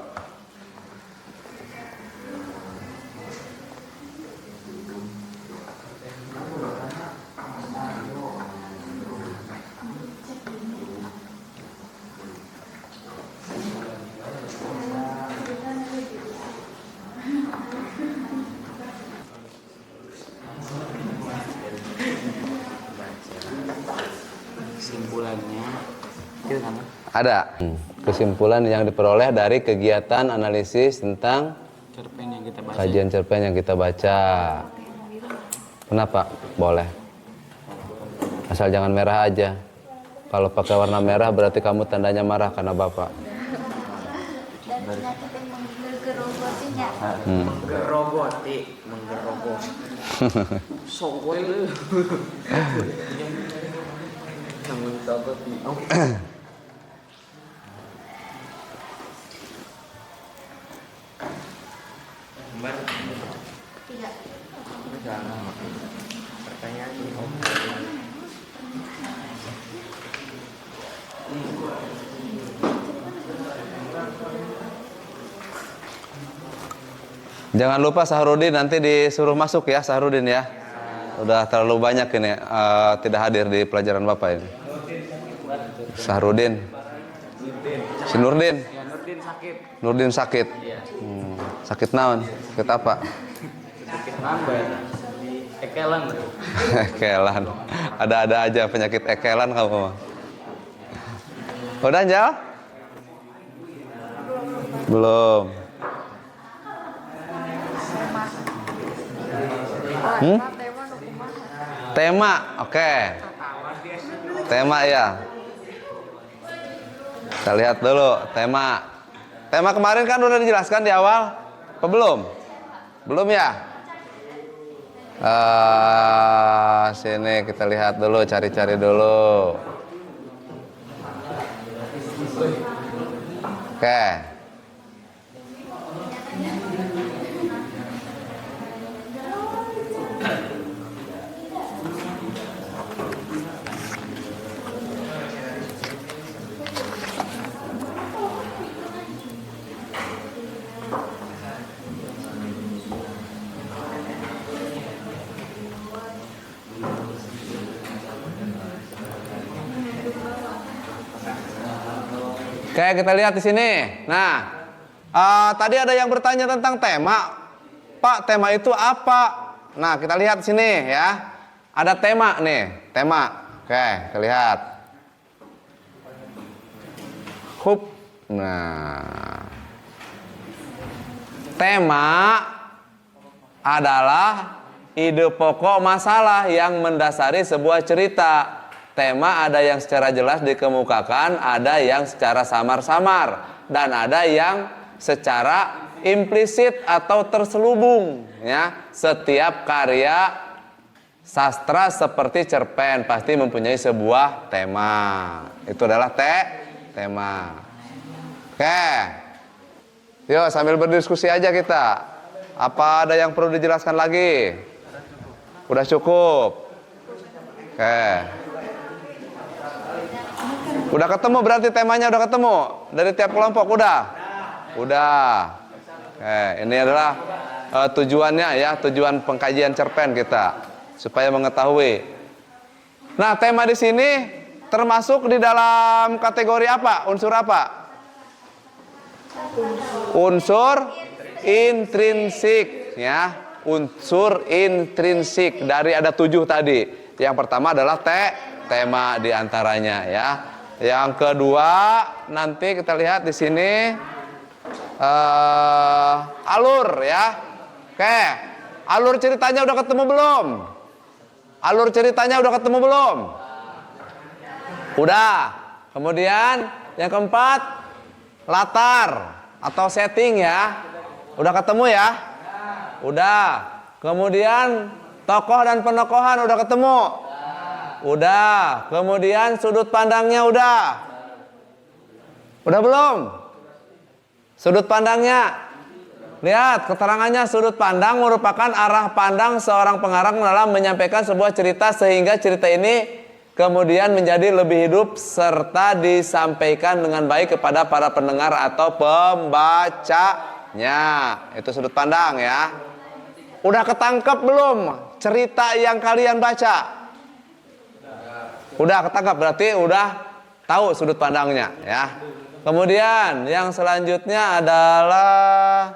Kesimpulannya itu kan? Ada kesimpulan yang diperoleh dari kegiatan analisis tentang Cerpen yang kita baca. kajian cerpen yang kita baca. Kenapa? Boleh. Asal jangan merah aja. Kalau pakai warna merah berarti kamu tandanya marah karena Bapak. Dan penyakit yang menggerogotinya. Menggerogoti, menggerogos. Songkoy lu. Menggerogoti. Tidak. Pertanyaan ini. Jangan lupa Sahrudin nanti disuruh masuk ya Sahrudin ya. Udah terlalu banyak ini tidak hadir di pelajaran Bapak ini. Sahrudin. Si Nurdin. Ya Nurdin sakit. Nurdin sakit. Sakit naon? Sakit apa? Sakit nambah. Ekelan. Ekelan. Ada-ada aja penyakit ekelan kamu mah. Udah Anjal? Belum. Tema, oke. Tema ya. Kita lihat dulu tema. Tema kemarin kan udah dijelaskan di awal, apa belum? Belum ya? Sini kita lihat dulu, cari-cari dulu. Oke. Oke, kita lihat di sini. Nah, tadi ada yang bertanya tentang tema. Pak, tema itu apa? Nah, kita lihat di sini ya. Ada tema nih, tema. Oke, kita lihat. Hub. Nah, tema adalah ide pokok masalah yang mendasari sebuah cerita. Tema ada yang secara jelas dikemukakan, ada yang secara samar-samar, dan ada yang secara implisit atau terselubung. Ya, setiap karya sastra seperti cerpen pasti mempunyai sebuah tema. Itu adalah tema. Oke, yuk sambil berdiskusi aja kita. Apa ada yang perlu dijelaskan lagi? Udah cukup? Oke. Udah ketemu berarti temanya udah ketemu dari tiap kelompok udah. Ini adalah tujuannya ya, tujuan pengkajian cerpen kita supaya mengetahui. Nah, tema di sini termasuk di dalam kategori apa? Unsur apa? Unsur intrinsik ya, unsur intrinsik dari ada 7 tadi. Yang pertama adalah tema diantaranya ya. Yang kedua nanti kita lihat di sini alur ya. Oke, alur ceritanya udah ketemu belum? Alur ceritanya udah ketemu belum? Udah. Kemudian yang keempat latar atau setting ya. Udah ketemu ya? Udah. Kemudian tokoh dan penokohan udah ketemu? Udah. Kemudian sudut pandangnya udah? Udah belum? Sudut pandangnya. Lihat, keterangannya sudut pandang merupakan arah pandang seorang pengarang dalam menyampaikan sebuah cerita sehingga cerita ini kemudian menjadi lebih hidup serta disampaikan dengan baik kepada para pendengar atau pembacanya. Itu sudut pandang ya. Udah ketangkep belum cerita yang kalian baca? Udah ketangkep berarti udah tahu sudut pandangnya ya. Kemudian yang selanjutnya adalah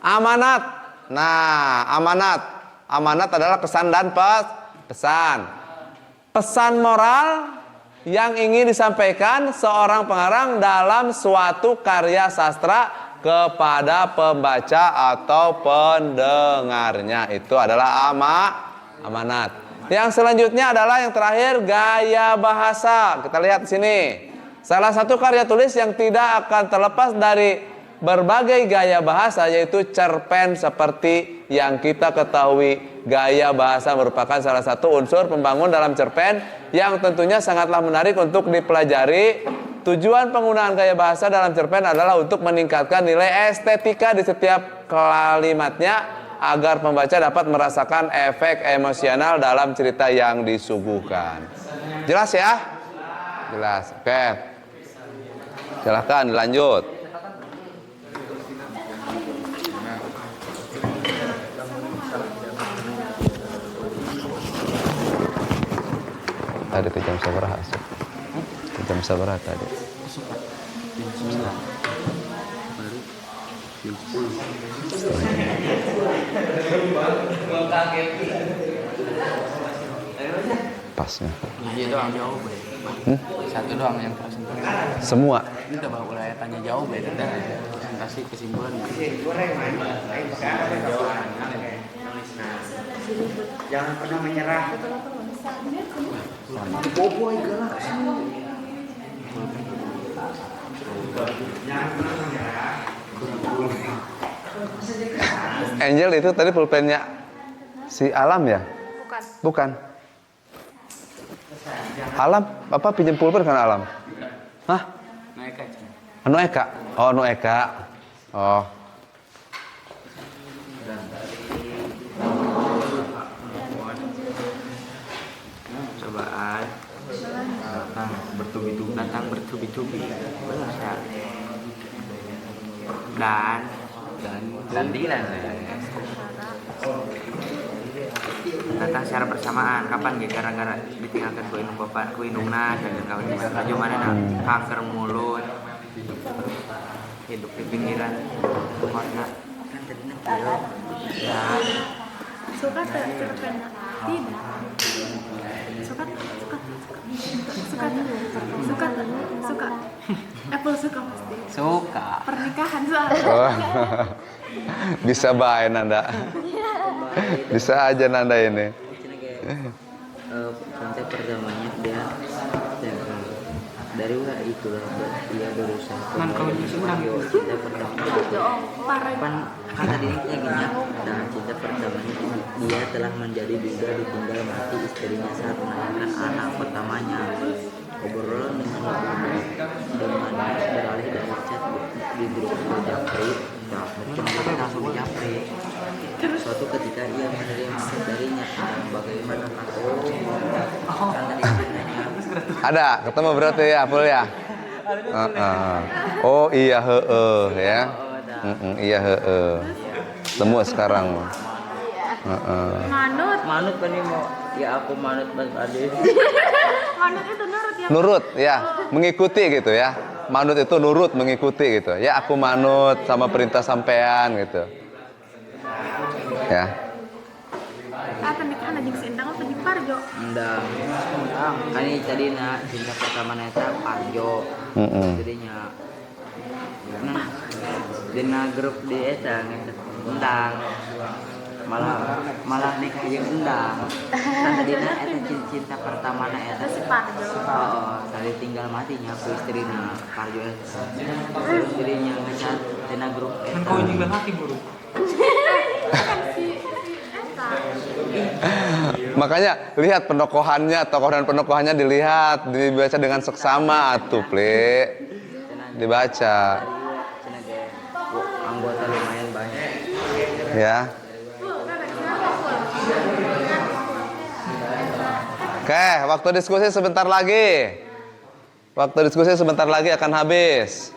amanat. Nah, amanat adalah kesan dan pesan. Pesan moral yang ingin disampaikan seorang pengarang dalam suatu karya sastra kepada pembaca atau pendengarnya. Itu adalah amanat. Yang selanjutnya adalah yang terakhir gaya bahasa. Kita lihat di sini. Salah satu karya tulis yang tidak akan terlepas dari berbagai gaya bahasa yaitu cerpen. Seperti yang kita ketahui, gaya bahasa merupakan salah satu unsur pembangun dalam cerpen yang tentunya sangatlah menarik untuk dipelajari. Tujuan penggunaan gaya bahasa dalam cerpen adalah untuk meningkatkan nilai estetika di setiap kalimatnya agar pembaca dapat merasakan efek emosional dalam cerita yang disuguhkan. Jelas ya? Jelas. Oke. Silahkan dilanjut. Tadi jam sabaraha? Jam sabaraha tadi? Pasnya. Iya doang jauh be. Satu doang yang presentasi. Semua. Ini udah bawa mulai tanya jauh be. Presentasi kesimpulan. Jangan pernah menyerah. Boboy galak. Jangan pernah menyerah. Angel itu tadi pulpennya si Alam ya? Bukan. Alam, Bapak pinjam pulpen kan Alam? Hah? Anu Eka. Oh, Anu Eka. Oh. Cobaan. Datang bertubi-tubi. Benar. Dan dilan. Datang secara bersamaan. Kapan ge gara-gara ditinggalkan ku indung bapak, ku indungna dan kawan aja mana kanker mulut. Hidup di pinggiran kota. Kan tadinya kilo. Ya. Suka terkena tidak. Suka Apple suka pasti. Suka. Pernikahan soalnya. Oh. Bisa baik Nanda. Bisa aja Nanda ini. Sampai pertamanya dia dari ulah itulah dia berusaha cinta pertama kan tadi intinya nah cinta pertamanya dia telah menjadi duda ditinggal mati istrinya saat melahirkan anak pertamanya. Obrolan dengan beralih dari chat di grup japri langsung japri. Suatu ketika ia menerima darinya tentang bagaimana kan tadi Ada, ketemu berarti ya, Apul ya? Oh iya ya. Iya Temu sekarang. manut kan ini mau ya aku manut Mas Ade. Manut itu nurut ya. Nurut ya, mengikuti gitu ya. Manut itu nurut, mengikuti gitu. Ya aku manut sama perintah sampean gitu. Ya. Pernikahan jeung sindang apa jeung parjo? Endang. Kan ini tadi cinta pertama neta Parjo. Jadinya dina grup di eta undang. Malah nikah jeung undang. Kan tadina eta cinta pertama eta Si Parjo. tadi tinggal matinya ku istrina Parjo eta. Terus dirinya ngecat dina grup eta. Kan kau juga hati buru. Makanya lihat penokohannya, tokoh dan penokohannya dilihat, dibaca dengan seksama atuh, Ple. Dibaca. Anggota lumayan banyak. Ya. Oke, waktu diskusi sebentar lagi. Waktu diskusi sebentar lagi akan habis.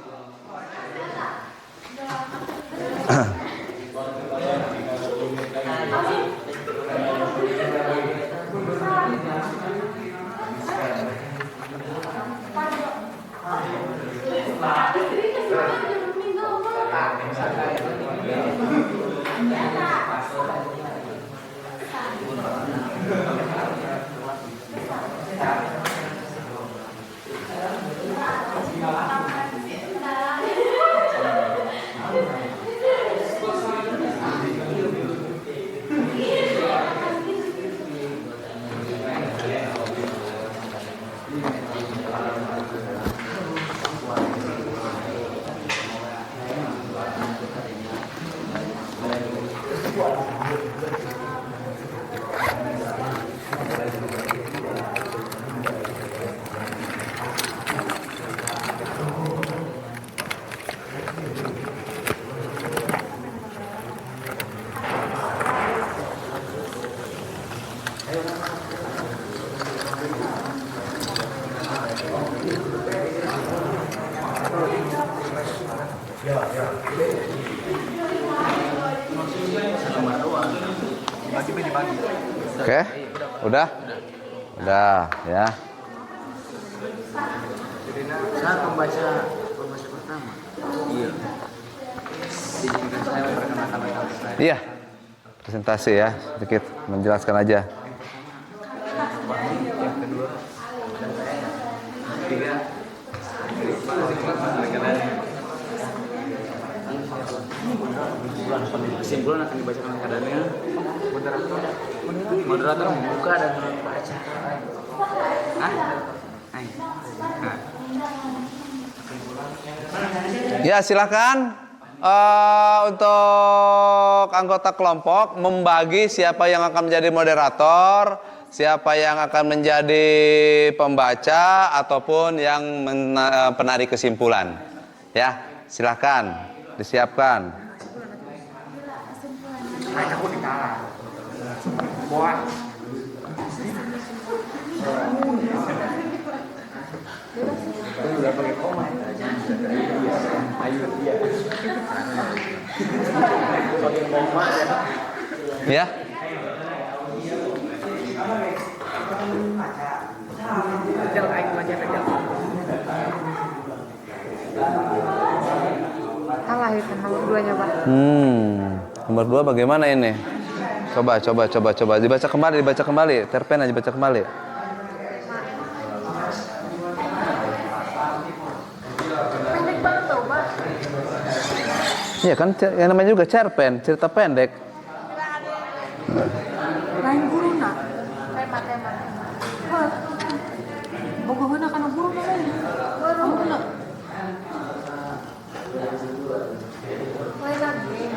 Oke, udah ya. Saat pembaca pertama. Iya. Dijadikan saya memperkenalkan rekan saya. Iya. Presentasi ya, sedikit menjelaskan aja. Yang kedua dan saya. Tiga. Kesimpulan akan dibacakan keadaannya. Moderator membuka dan membaca. Ya, silakan untuk anggota kelompok membagi siapa yang akan menjadi moderator, siapa yang akan menjadi pembaca ataupun yang penarik kesimpulan. Ya, silakan disiapkan. Aku ditahan. Buat. Udah pakai koma. Ayo dia. Pakai koma ya. Ya. Salah itu nomor 2-nya, Pak. Nomor 2 bagaimana ini? Coba dibaca kembali. Terpen aja baca kembali. Pendek banget tuh, Pak. Iya kan, yang namanya juga cerpen, cerita pendek. Lain guru nak. Tema. Wah. Bogohna kana guru na lain. Kamu nak. Lain lagi.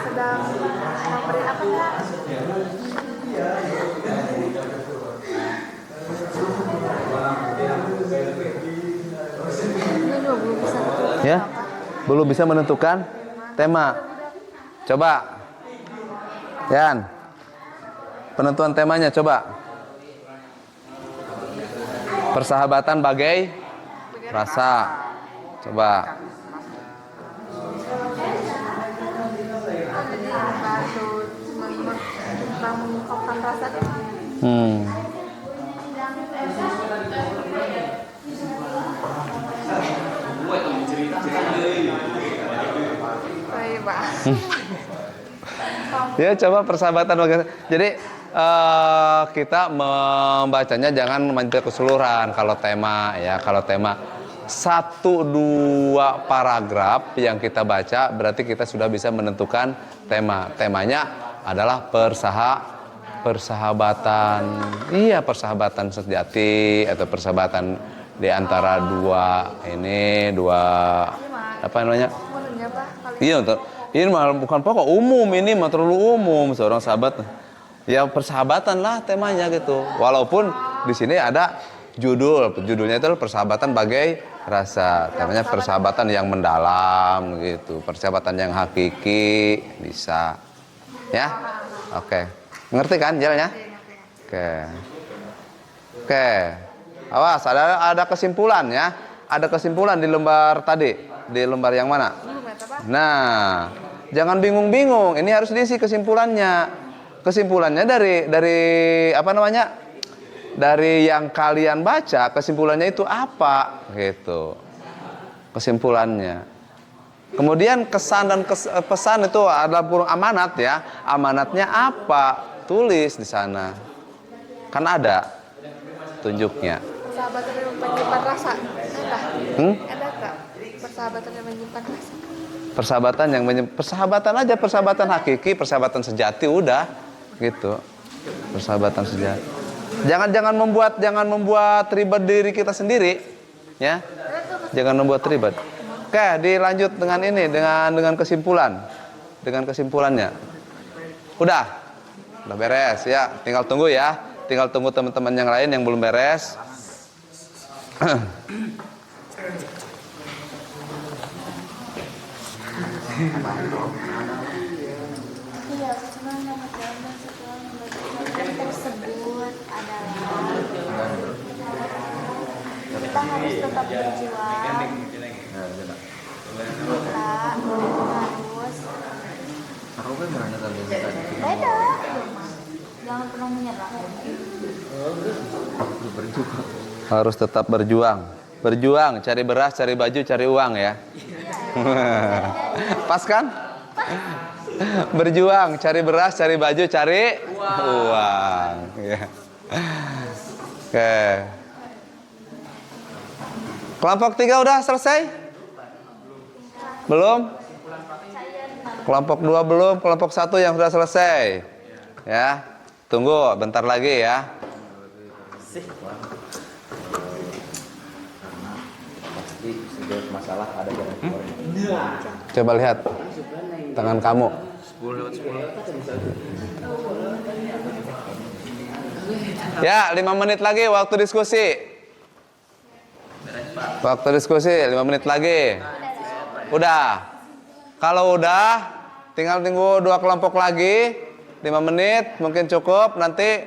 Sedang memberi apa ya? Ini juga belum bisa. Ya, belum bisa menentukan tema. Coba, Yan, penentuan temanya coba. Persahabatan bagai rasa. Coba. Tentang mengungkapkan rasa. Baik, Pak. Ya, coba persahabatan bagai. Jadi kita membacanya jangan membaca keseluruhan kalau tema ya. Kalau tema 1-2 paragraf yang kita baca berarti kita sudah bisa menentukan tema. Temanya adalah persahabatan. Iya, persahabatan sejati atau persahabatan di antara dua apa namanya? Iya, ini mah bukan pokok umum, ini mah terlalu umum seorang sahabat. Ya persahabatan lah temanya gitu. Walaupun di sini ada judulnya itu persahabatan bagai rasa. Temanya persahabatan yang mendalam gitu, persahabatan yang hakiki bisa. Ya, oke. Ngerti kan jalannya? Oke. Awas, ada kesimpulan ya. Ada kesimpulan di lembar tadi. Di lembar yang mana? Nah, jangan bingung-bingung. Ini harus diisi kesimpulannya. Kesimpulannya dari apa namanya? Dari yang kalian baca, kesimpulannya itu apa? Gitu. Kesimpulannya. Kemudian kesan dan pesan itu adalah burung amanat ya. Amanatnya apa? Tulis di sana. Kan ada tunjuknya. Persahabatan yang menyimpan rasa. Ada tak? Persahabatan yang menyimpan rasa. Persahabatan aja, persahabatan hakiki, persahabatan sejati udah gitu. Persahabatan sejati. Jangan membuat ribet diri kita sendiri, ya. Jangan membuat ribet. Oke, dilanjut dengan ini, dengan kesimpulan, dengan kesimpulannya. Udah beres ya. Tinggal tunggu ya. Tinggal tunggu teman-teman yang lain yang belum beres. Iya, cuma nomor jawaban setelah membagikan tersebut adalah kita harus tetap berjuang. Kita harus beda. Jangan pernah menyerah. Harus tetap berjuang. Berjuang, cari beras, cari baju, cari uang ya. Pas kan? Berjuang, cari beras, cari baju, cari uang. Ya. Oke. Kelompok 3 udah selesai? Belum? Kelompok 2 belum, kelompok 1 yang sudah selesai. Ya. Tunggu bentar lagi ya. Masalah ada Coba lihat tangan kamu. 10 lewat 10. Ya, 5 menit lagi waktu diskusi. Waktu diskusi 5 menit lagi. Udah. Kalau udah, tinggal tunggu 2 kelompok lagi. 5 menit mungkin cukup. Nanti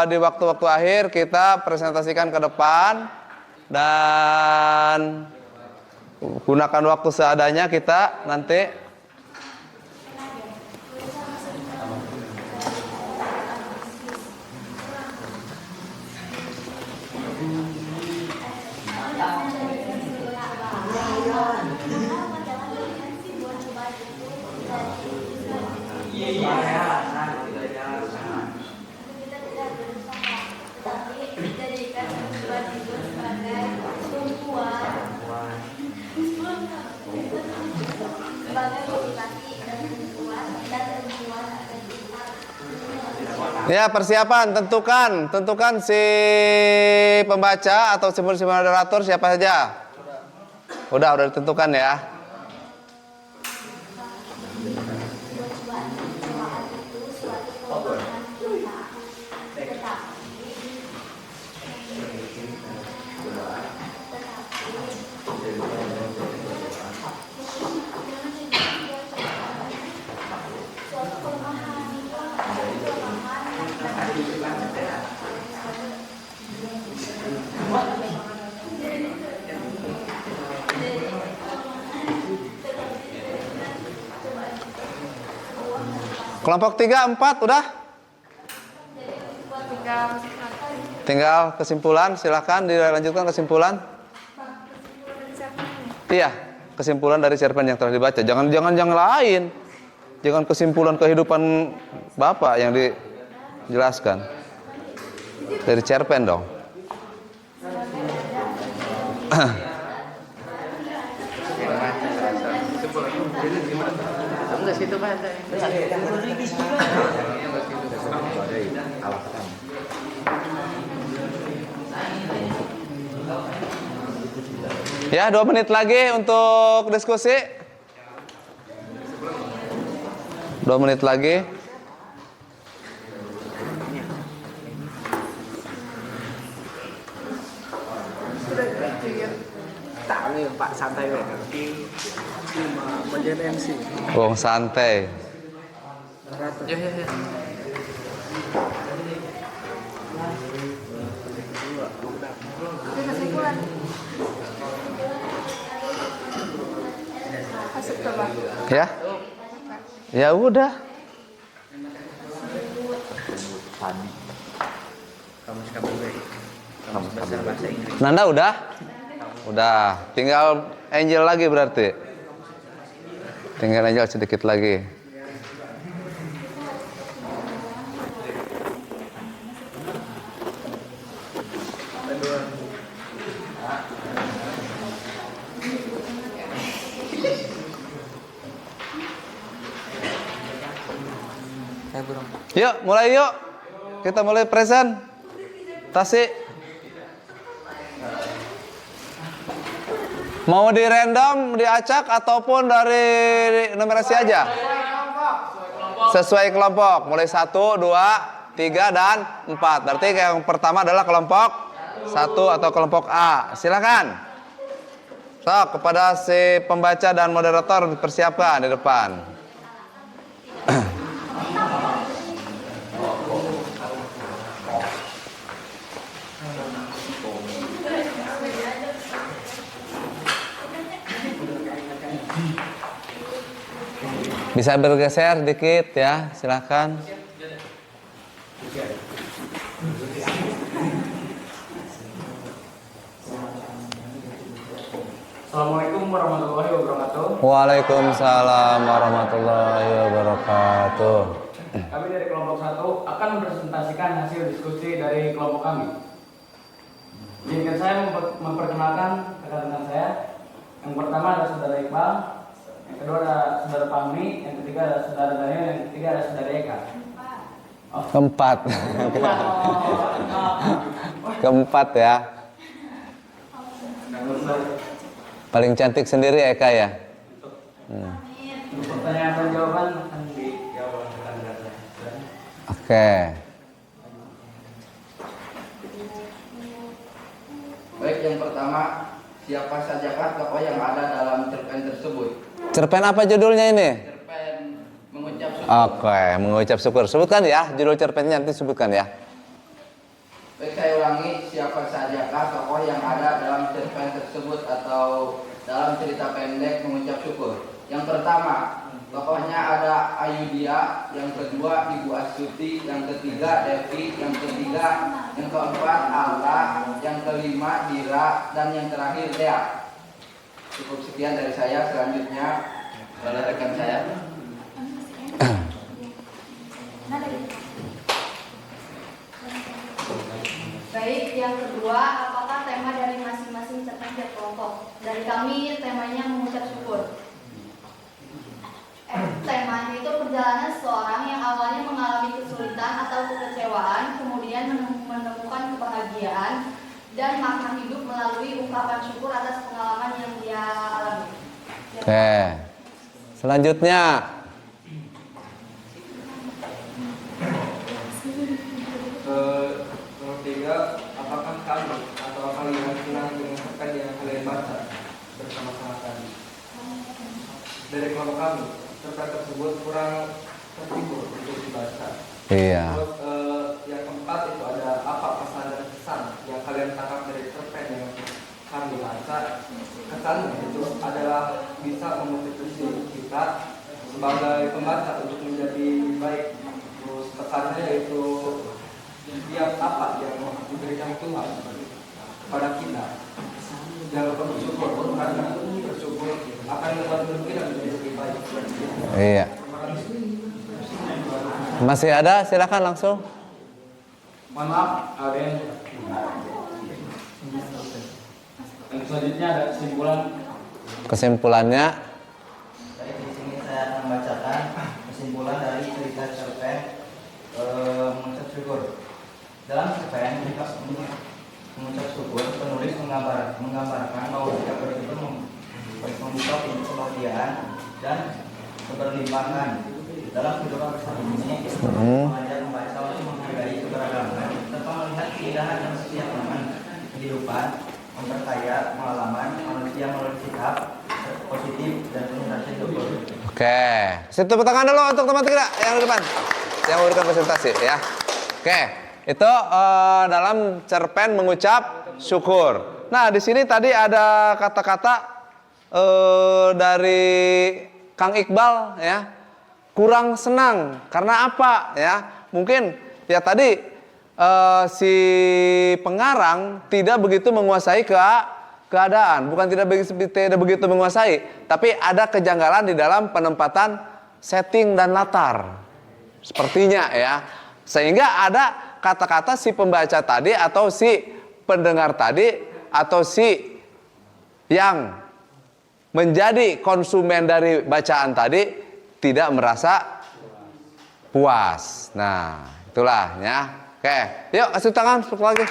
di waktu-waktu akhir kita presentasikan ke depan dan gunakan waktu seadanya kita nanti. Ya, persiapan, tentukan si pembaca atau si moderator siapa saja. Udah ditentukan ya. Kelompok 3, 4 udah? Tinggal kesimpulan, silakan dilanjutkan kesimpulan. Iya, kesimpulan dari cerpen yang telah dibaca. Jangan yang lain. Jangan kesimpulan kehidupan Bapak yang dijelaskan. Dari cerpen dong. Enggak situ Pak. Ya, 2 menit lagi untuk diskusi. 2 menit lagi. Pak santai ya. Bagian MC. Wong santai. Ya. Kesimpulan. Masuk coba. Ya? Ya udah. Nanda udah? Udah. Tinggal Angel lagi berarti. Tinggal Angel sedikit lagi. Yuk, mulai yuk. Kita mulai presentasi. Mau di random, diacak ataupun dari numerasi aja? Sesuai kelompok. Mulai 1, 2, 3 dan 4. Berarti yang pertama adalah kelompok 1 atau kelompok A. Silakan. Sok kepada si pembaca dan moderator dipersiapkan di depan. Bisa bergeser dikit ya, silakan. Assalamualaikum warahmatullahi wabarakatuh. Waalaikumsalam warahmatullahi wabarakatuh. Kami dari kelompok 1 akan mempresentasikan hasil diskusi dari kelompok kami. Izinkan saya memperkenalkan rekan-rekan saya. Yang pertama adalah Saudara Iqbal, yang kedua adalah Saudara Pahmi, yang ketiga adalah Saudara Daniel, yang ketiga adalah Saudara Eka. Keempat. Keempat ya. Paling cantik sendiri Eka ya. Pertanyaan dan jawaban akan dijawab rekan-rekan saya. Oke. Baik, yang pertama, siapa sajakah tokoh yang ada dalam cerpen tersebut? Cerpen apa judulnya ini? Cerpen mengucap syukur. Oke, mengucap syukur. Sebutkan ya, judul cerpennya nanti sebutkan ya. ulangi siapa sajakah tokoh yang ada dalam cerpen tersebut atau dalam cerita pendek mengucap syukur. Yang pertama, tokohnya ada Ayudia, yang kedua Ibu Astuti, yang ketiga Devi, yang keempat Alda, yang kelima Dira, dan yang terakhir Dea. Cukup sekian dari saya. Selanjutnya oleh rekan saya. Baik, yang kedua, apakah tema dari masing-masing cerpen tiap kelompok? Dari kami, temanya mengucap syukur. Temanya itu perjalanan seseorang yang awalnya mengalami kesulitan atau kekecewaan, kemudian menemukan kebahagiaan dan makna hidup melalui ungkapan syukur atas pengalaman yang dia alami. Oke. Selanjutnya. Nomor 3, apakah kamu atau kalian senang dengan cerpen yang kalian baca bersama-sama tadi? Dari kelompok kami, cerpen tersebut kurang terhibur untuk dibaca. Iya. Terus yang keempat itu ada apa pesan dan kesan yang kalian tangkap dari cerpen yang kami baca. Kesannya itu adalah bisa memotivasi kita sebagai pembaca untuk menjadi lebih baik. Terus kesannya yaitu setiap apa yang diberikan Tuhan kepada kita, jangan lupa bersyukur, karena bersyukur akan membuat hidup kita menjadi lebih baik. Iya. Masih ada? Silakan langsung. Mohon maaf, ada yang selanjutnya ada kesimpulan. Kesimpulannya. Baik, di sini saya akan membacakan kesimpulan dari cerita cerpen mengucap syukur. Dalam cerpen mengucap syukur, penulis menggambarkan bahwa kita bersyukur membuka pintu kebahagiaan dan keberlimpahan dalam kehidupan bersama ini. Mengajak membaca untuk menghargai keberagaman serta melihat keindahan dan setiap momen kehidupan, memperkaya pengalaman manusia melalui sikap positif dan penuh rasa syukur. Oke. Situ tepuk tangan dulu untuk teman kita yang di depan yang memberikan presentasi ya. Oke. Itu dalam cerpen mengucap syukur. Nah, di sini tadi ada kata-kata dari Kang Iqbal ya. Kurang senang karena apa ya? Mungkin ya tadi si pengarang tidak begitu menguasai keadaan, bukan tidak begitu menguasai, tapi ada kejanggalan di dalam penempatan setting dan latar. Sepertinya ya. Sehingga ada kata-kata si pembaca tadi atau si pendengar tadi atau si yang menjadi konsumen dari bacaan tadi tidak merasa puas. Nah, itulah ya. Oke, yuk kasih tangan lagi.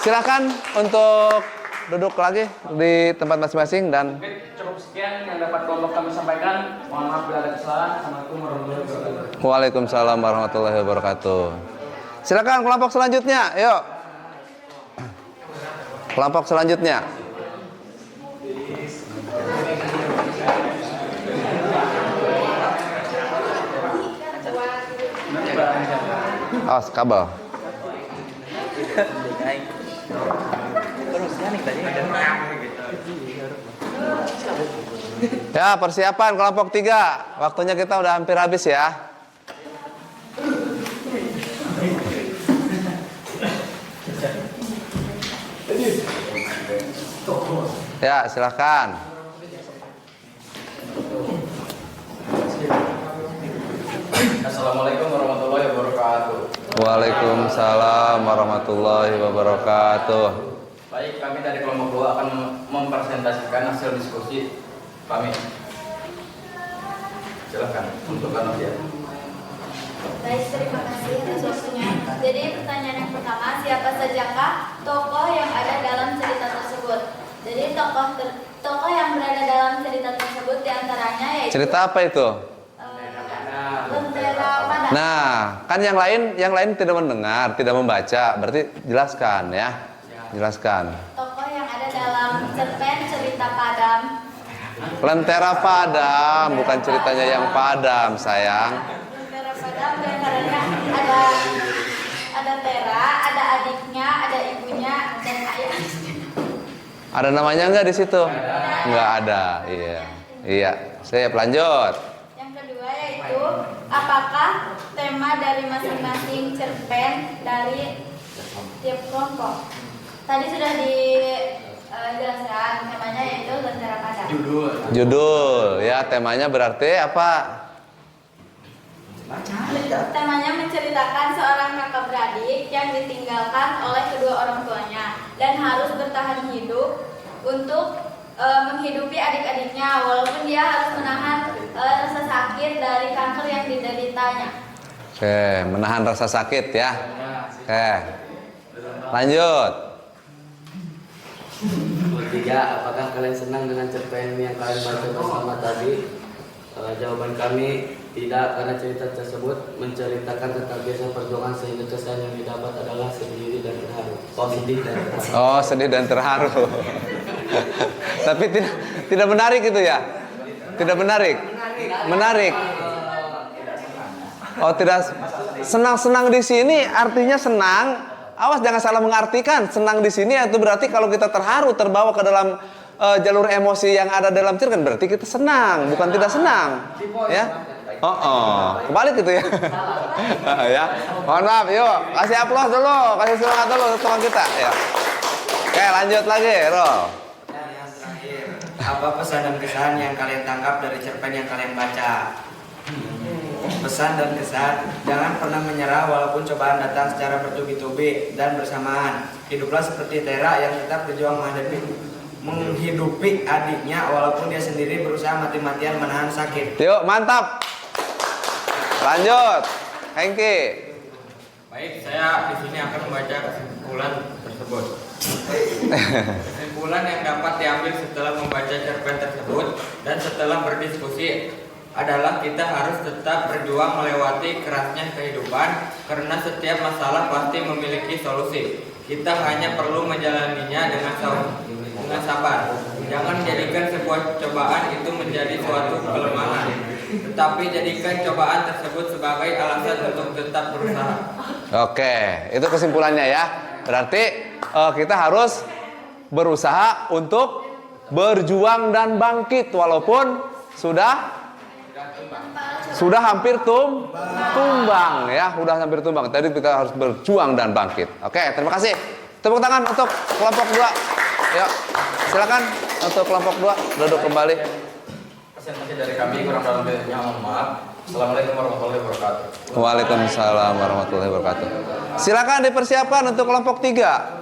Silakan untuk duduk lagi di tempat masing-masing dan Cukup sekian yang dapat kelompok kami sampaikan. Mohon maaf bila ada kesalahan. Assalamualaikum warahmatullahi wabarakatuh. Waalaikumsalam warahmatullahi wabarakatuh. Silakan kelompok selanjutnya, yuk. Kelompok selanjutnya. Oh, kabel. Ya, persiapan kelompok 3. Waktunya kita udah hampir habis ya. Ya, silakan. Assalamualaikum warahmatullahi wabarakatuh. Waalaikumsalam warahmatullahi wabarakatuh. Baik, kami dari kelompok 2 akan mempresentasikan hasil diskusi kami. Silakan untuk Nadia. Baik, terima kasih atas waktunya. Jadi pertanyaan yang pertama, siapa sajakah tokoh yang ada dalam cerita tersebut? Jadi tokoh yang berada dalam cerita tersebut diantaranya yaitu Cerita apa itu? Lentera Padang. Nah, kan yang lain tidak mendengar, tidak membaca. Berarti jelaskan ya. Jelaskan. Tokoh yang ada dalam cerpen cerita Padam. Lentera Padam, bukan ceritanya yang padam, sayang. Lentera Padam diantaranya ada Tera, ada adiknya, ada punya dan ayah. Ada namanya nggak di situ? Nggak ada. Iya. Iya. Sip, lanjut. Yang kedua yaitu apakah tema dari masing-masing cerpen dari tiap kelompok? Tadi sudah dijelaskan temanya yaitu Lentera Padam. Judul, ya temanya berarti apa? Temanya menceritakan seorang kakak beradik yang ditinggalkan oleh kedua orang tuanya dan harus bertahan hidup untuk menghidupi adik-adiknya walaupun dia harus menahan rasa sakit dari kanker yang dideritanya. Oke, menahan rasa sakit ya. Oke. Lanjut. Ketiga, apakah kalian senang dengan cerpen yang kalian baca bersama tadi? Jawaban kami tidak, karena cerita tersebut menceritakan tentang kisah perjuangan sehingga kesan yang didapat adalah sedih dan terharu. Oh, sedih dan terharu. Tapi tidak menarik itu ya? Tidak menarik. Menarik. Oh, tidak senang-senang di sini artinya senang. Awas jangan salah mengartikan. Senang di sini itu berarti kalau kita terharu, terbawa ke dalam jalur emosi yang ada dalam cerita, berarti kita senang, bukan tidak senang. Ya. Kebalik gitu ya. Ya. Mohon maaf, yuk kasih aplaus dulu, kasih semangat dulu untuk teman kita ya. Oke, lanjut lagi, Ro. Dan yang terakhir, apa pesan dan kesan yang kalian tangkap dari cerpen yang kalian baca? Pesan dan kesan, jangan pernah menyerah walaupun cobaan datang secara bertubi-tubi dan bersamaan. Hiduplah seperti Tera yang tetap berjuang menghidupi adiknya walaupun dia sendiri berusaha mati-matian menahan sakit. Yuk, mantap. Lanjut, Hengki. Baik, saya di sini akan membaca kesimpulan tersebut. Kesimpulan yang dapat diambil setelah membaca cerpen tersebut dan setelah berdiskusi adalah kita harus tetap berjuang melewati kerasnya kehidupan karena setiap masalah pasti memiliki solusi. Kita hanya perlu menjalaninya dengan sabar. Jangan jadikan sebuah cobaan itu menjadi suatu kelemahan, tetapi jadikan cobaan tersebut sebagai alasan untuk tetap berusaha. Oke, itu kesimpulannya ya. Berarti kita harus berusaha untuk berjuang dan bangkit walaupun sudah hampir tumbang ya, sudah hampir tumbang. Tadi kita harus berjuang dan bangkit. Oke, terima kasih. Tepuk tangan untuk kelompok 2. Yuk, silakan untuk kelompok 2 duduk kembali. Presentasi dari kami kurang lebihnya mohon maaf. Assalamualaikum warahmatullahi wabarakatuh. Waalaikumsalam warahmatullahi wabarakatuh. Silakan dipersiapkan untuk kelompok 3.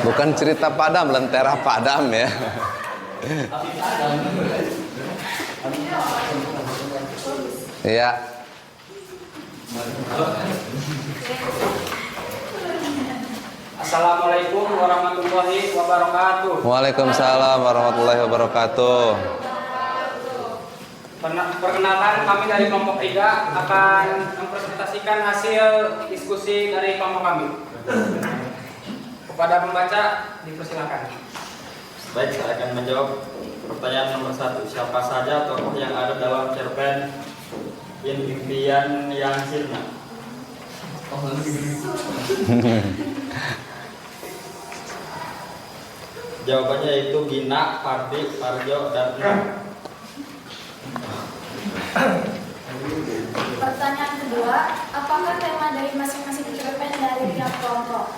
Bukan cerita padam, Lentera Padam ya. Iya. Assalamualaikum warahmatullahi wabarakatuh. Waalaikumsalam warahmatullahi wabarakatuh. Perkenalkan, kami dari kelompok 3 akan mempresentasikan hasil diskusi dari kelompok kami. Kepada pembaca dipersilakan. Baik, saya akan menjawab pertanyaan nomor 1. Siapa saja tokoh yang ada dalam cerpen Impian yang Sirna? Jawabannya yaitu Gina, Pardi, Parjo, dan Nur. Pertanyaan kedua, apakah tema dari masing-masing cerpen dari tiap kelompok?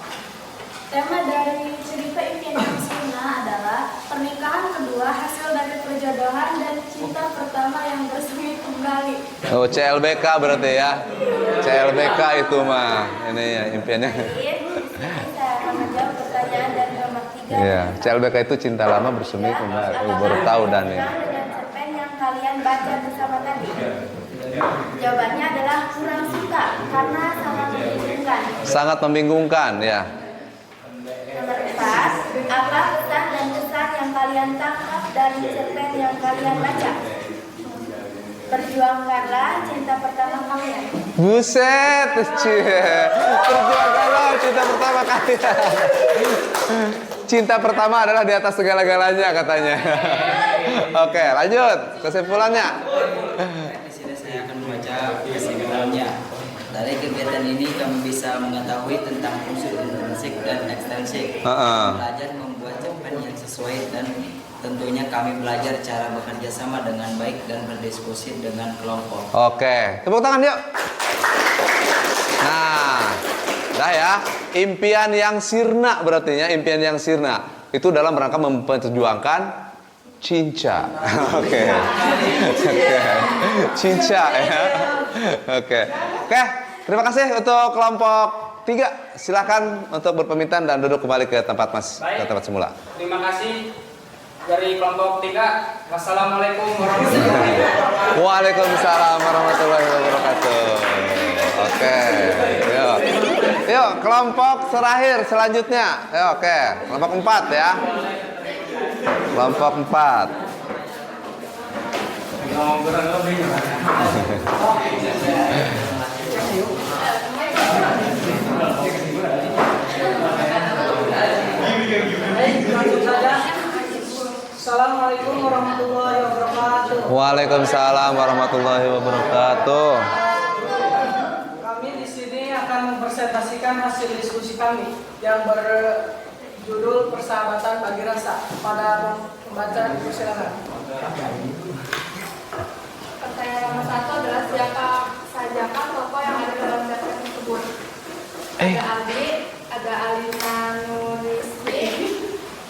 Tema dari cerita Impian yang Sirna adalah pernikahan kedua hasil dari perjodohan dan cinta pertama yang bersemi kembali. Oh, CLBK berarti ya. CLBK itu mah ini ya impiannya. Saya akan menjawab pertanyaan dari nomor 3. Iya, CLBK itu cinta lama bersemi kembali. Oh, baru tahu dan ini. Dengan cerpen yang kalian baca bersama tadi. Jawabannya adalah kurang suka karena sangat membingungkan. Sangat membingungkan ya. Nomor 4, apa pesan dan kesan yang yang kalian tangkap dari cerpen yang kalian baca. Perjuangkanlah cinta pertama kalian. Buset, perjuangkanlah cinta pertama kalian. Cinta pertama adalah di atas segala-galanya katanya. Oke, lanjut kesimpulannya. Di sini saya akan membaca kesimpulannya. Dari kegiatan ini kami bisa mengetahui tentang unsur intrinsik dan ekstrinsik. Belajar membuat cerpen yang sesuai dan tentunya kami belajar cara bekerja sama dengan baik dan berdiskusi dengan kelompok. Oke, tepuk tangan yuk. Nah, dah ya. Impian yang sirna berarti ya, impian yang sirna itu dalam rangka memperjuangkan cinta. Oke. Cinta ya. Oke. Terima kasih untuk kelompok 3. Silakan untuk berpamitan dan duduk kembali ke tempat ke tempat semula. Terima kasih dari kelompok 3. Wassalamualaikum warahmatullahi wabarakatuh. Waalaikumsalam warahmatullahi wabarakatuh. Oke. Yuk, kelompok terakhir selanjutnya. Oke, kelompok 4 ya. Kelompok 4. Assalamualaikum warahmatullahi wabarakatuh. Waalaikumsalam warahmatullahi wabarakatuh. Kami di sini akan mempresentasikan hasil diskusi kami yang berjudul Persahabatan Bagi Rasa. Pada pembaca dipersilakan. Pertanyaan nomor 1 adalah siapa sajakah tokoh yang ada dalam cerpen tersebut? Ada Aldi, ada Alina Nurisli,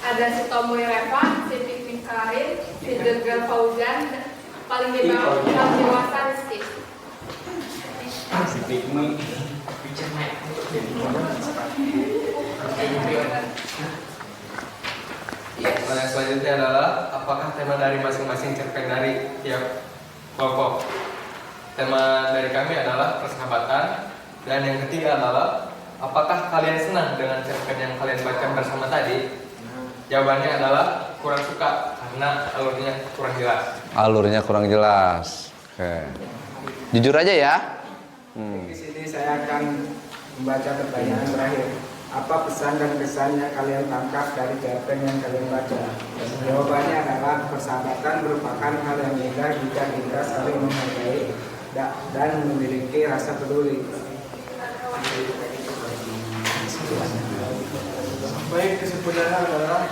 ada si Tomui Reva, si Pipin Karin, si Dirgal Fauzan, paling dewasa Rizky. Pertanyaan selanjutnya adalah apakah tema dari masing-masing cerpen dari tiap kelompok? Tema dari kami adalah persahabatan, dan yang ketiga adalah apakah kalian senang dengan cerpen yang kalian baca bersama tadi? Jawabannya adalah kurang suka karena alurnya kurang jelas. Alurnya kurang jelas. Oke. Jujur aja ya. Di sini saya akan membaca pertanyaan terakhir. Apa pesan dan kesan yang kalian tangkap dari cerpen yang kalian baca? Jawabannya adalah persahabatan merupakan hal yang indah jika kita saling menghargai dan memiliki rasa peduli. Baik, kesimpulannya adalah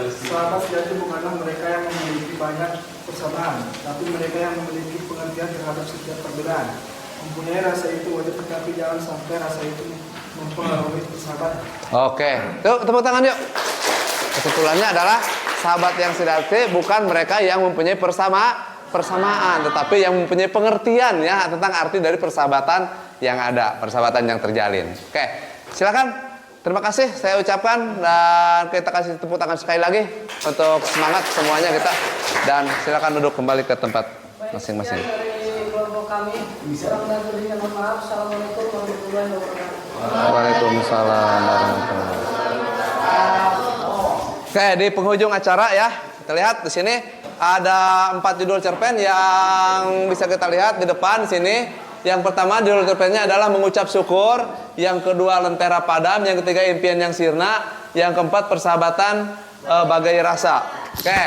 sahabat sejati bukanlah mereka yang memiliki banyak persamaan, tapi mereka yang memiliki pengertian terhadap setiap perbedaan. Mempunyai rasa itu wajib, tetapi jangan sampai rasa itu mempengaruhi persahabatan. Oke. Yuk, tepuk tangan yuk. Kesimpulannya adalah sahabat yang sejati bukan mereka yang mempunyai persamaan, tetapi yang mempunyai pengertian ya tentang arti dari persahabatan yang ada, persahabatan yang terjalin. Oke. Silakan. Terima kasih saya ucapkan dan kita kasih tepuk tangan sekali lagi untuk semangat semuanya kita, dan silakan duduk kembali ke tempat masing-masing. Dari kelompok kami, kurang dan lebihnya mohon maaf. Assalamualaikum warahmatullahi wabarakatuh. Waalaikumsalam warahmatullahi wabarakatuh. Oke, di penghujung acara ya, kita lihat di sini ada 4 judul cerpen yang bisa kita lihat di depan sini. Yang pertama judul cerpennya adalah Mengucap Syukur, yang kedua Lentera Padam, yang ketiga Impian yang Sirna, yang keempat Persahabatan Bagai Rasa. Oke,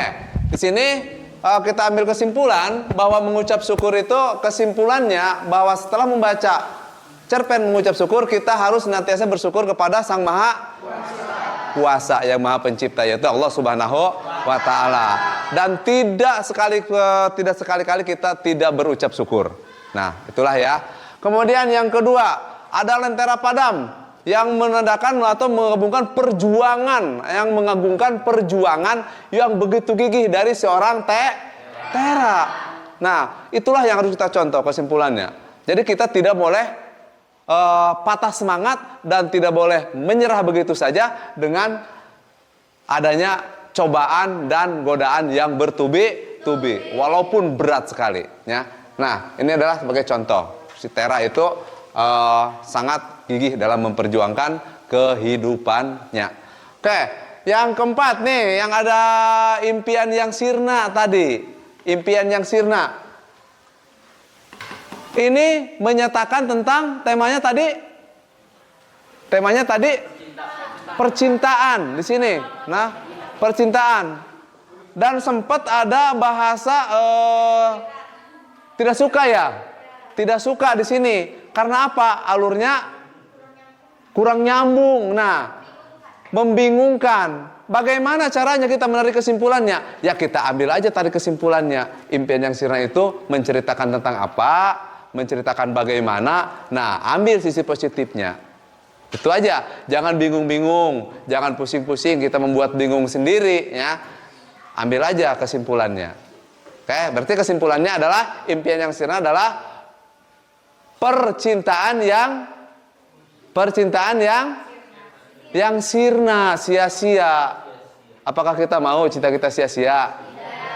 di sini kita ambil kesimpulan bahwa mengucap syukur itu kesimpulannya bahwa setelah membaca cerpen Mengucap Syukur kita harus senantiasa bersyukur kepada Sang Maha Kuasa yang Maha Pencipta, yaitu Allah Subhanahu wa Ta'ala, dan tidak sekali-kali kita tidak berucap syukur. Nah, itulah ya. Kemudian yang kedua ada Lentera Padam yang menandakan atau mengagungkan perjuangan yang begitu gigih dari seorang Tera. Nah, itulah yang harus kita contoh kesimpulannya. Jadi kita tidak boleh patah semangat dan tidak boleh menyerah begitu saja dengan adanya cobaan dan godaan yang bertubi-tubi, walaupun berat sekali ya. Nah, ini adalah sebagai contoh. Si Tera itu sangat gigih dalam memperjuangkan kehidupannya. Oke, Yang keempat nih, yang ada impian yang sirna tadi. Impian yang sirna. Ini menyatakan tentang temanya tadi. Temanya tadi percintaan di sini. Nah, percintaan. Dan sempat ada bahasa tidak suka ya. Tidak suka di sini. Karena apa? Alurnya kurang nyambung. Nah, membingungkan. Bagaimana caranya kita menarik kesimpulannya? Ya kita ambil aja tarik kesimpulannya. Impian yang sirna itu menceritakan tentang apa? Menceritakan bagaimana? Nah, ambil sisi positifnya. Itu aja. Jangan bingung-bingung, jangan pusing-pusing kita membuat bingung sendiri ya. Ambil aja kesimpulannya. Oke, berarti kesimpulannya adalah impian yang sirna adalah percintaan yang sirna, sia-sia. Apakah kita mau cinta kita sia-sia?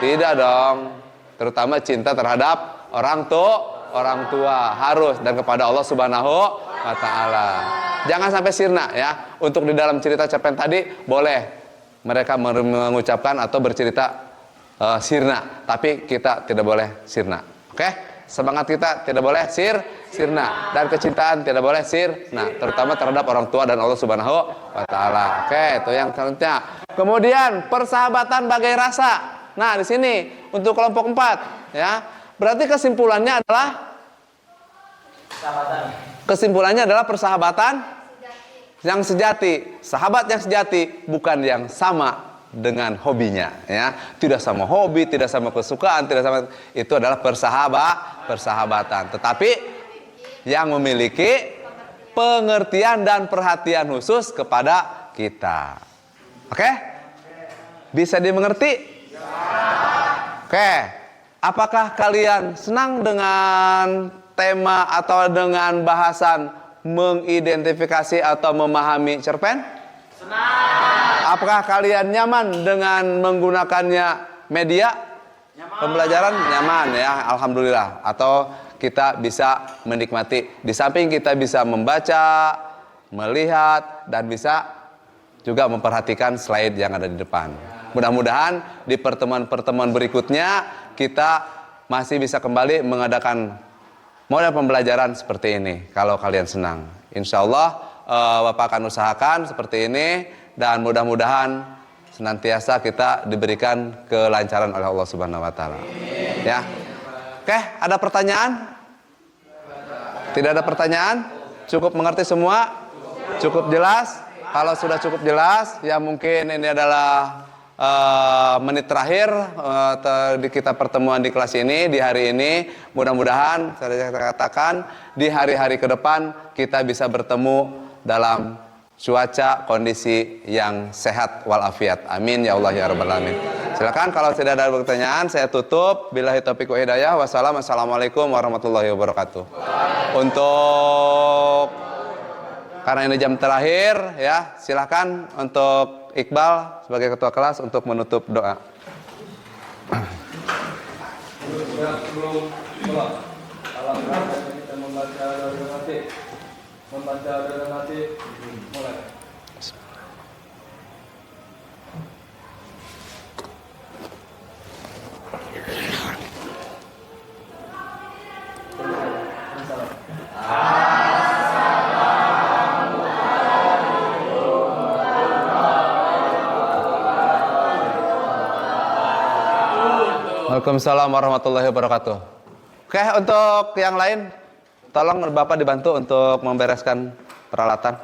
Tidak dong. Terutama cinta terhadap orang tua harus, dan kepada Allah Subhanahu wa taala. Jangan sampai sirna ya. Untuk di dalam cerita cerpen tadi boleh mereka mengucapkan atau bercerita sirna, tapi kita tidak boleh sirna. Oke? Semangat kita tidak boleh sirna, dan kecintaan tidak boleh sirna, terutama terhadap orang tua dan Allah Subhanahu wa taala. Oke, itu yang selanjutnya. Kemudian persahabatan bagai rasa. Nah, di sini untuk kelompok 4 ya. Berarti kesimpulannya adalah persahabatan yang sejati. Sahabat yang sejati, bukan yang sama dengan hobinya ya. Tidak sama hobi, tidak sama kesukaan, tidak sama, itu adalah persahabatan. Tetapi yang memiliki pengertian dan perhatian khusus kepada kita. Oke? Bisa dimengerti? Oke. Apakah kalian senang dengan tema atau dengan bahasan mengidentifikasi atau memahami cerpen? Senang. Apakah kalian nyaman dengan menggunakannya media? Nyaman. Pembelajaran nyaman ya, alhamdulillah. Atau kita bisa menikmati. Di samping kita bisa membaca, melihat, dan bisa juga memperhatikan slide yang ada di depan. Mudah-mudahan di pertemuan-pertemuan berikutnya kita masih bisa kembali mengadakan model pembelajaran seperti ini. Kalau kalian senang, insya Allah Bapak akan usahakan seperti ini, dan mudah-mudahan senantiasa kita diberikan kelancaran oleh Allah Subhanahu wa taala. Ya. Oke, ada pertanyaan? Tidak ada pertanyaan? Cukup mengerti semua? Cukup jelas? Kalau sudah cukup jelas, ya mungkin ini adalah menit terakhir di kita pertemuan di kelas ini, di hari ini. Mudah-mudahan saya katakan di hari-hari ke depan kita bisa bertemu dalam cuaca kondisi yang sehat walafiat. Amin ya Allah ya rabbal alamin. Silakan kalau tidak ada pertanyaan saya tutup. Billahi taufiq wa hidayah. Wassalamualaikum warahmatullahi wabarakatuh. Untuk karena ini jam terakhir ya, silakan untuk Iqbal sebagai ketua kelas untuk menutup doa. Sebelum alhamdulillah kita membaca doa mati mulai. Waalaikumsalam warahmatullahi wabarakatuh. Oke, untuk yang lain tolong Bapak dibantu untuk membereskan peralatan.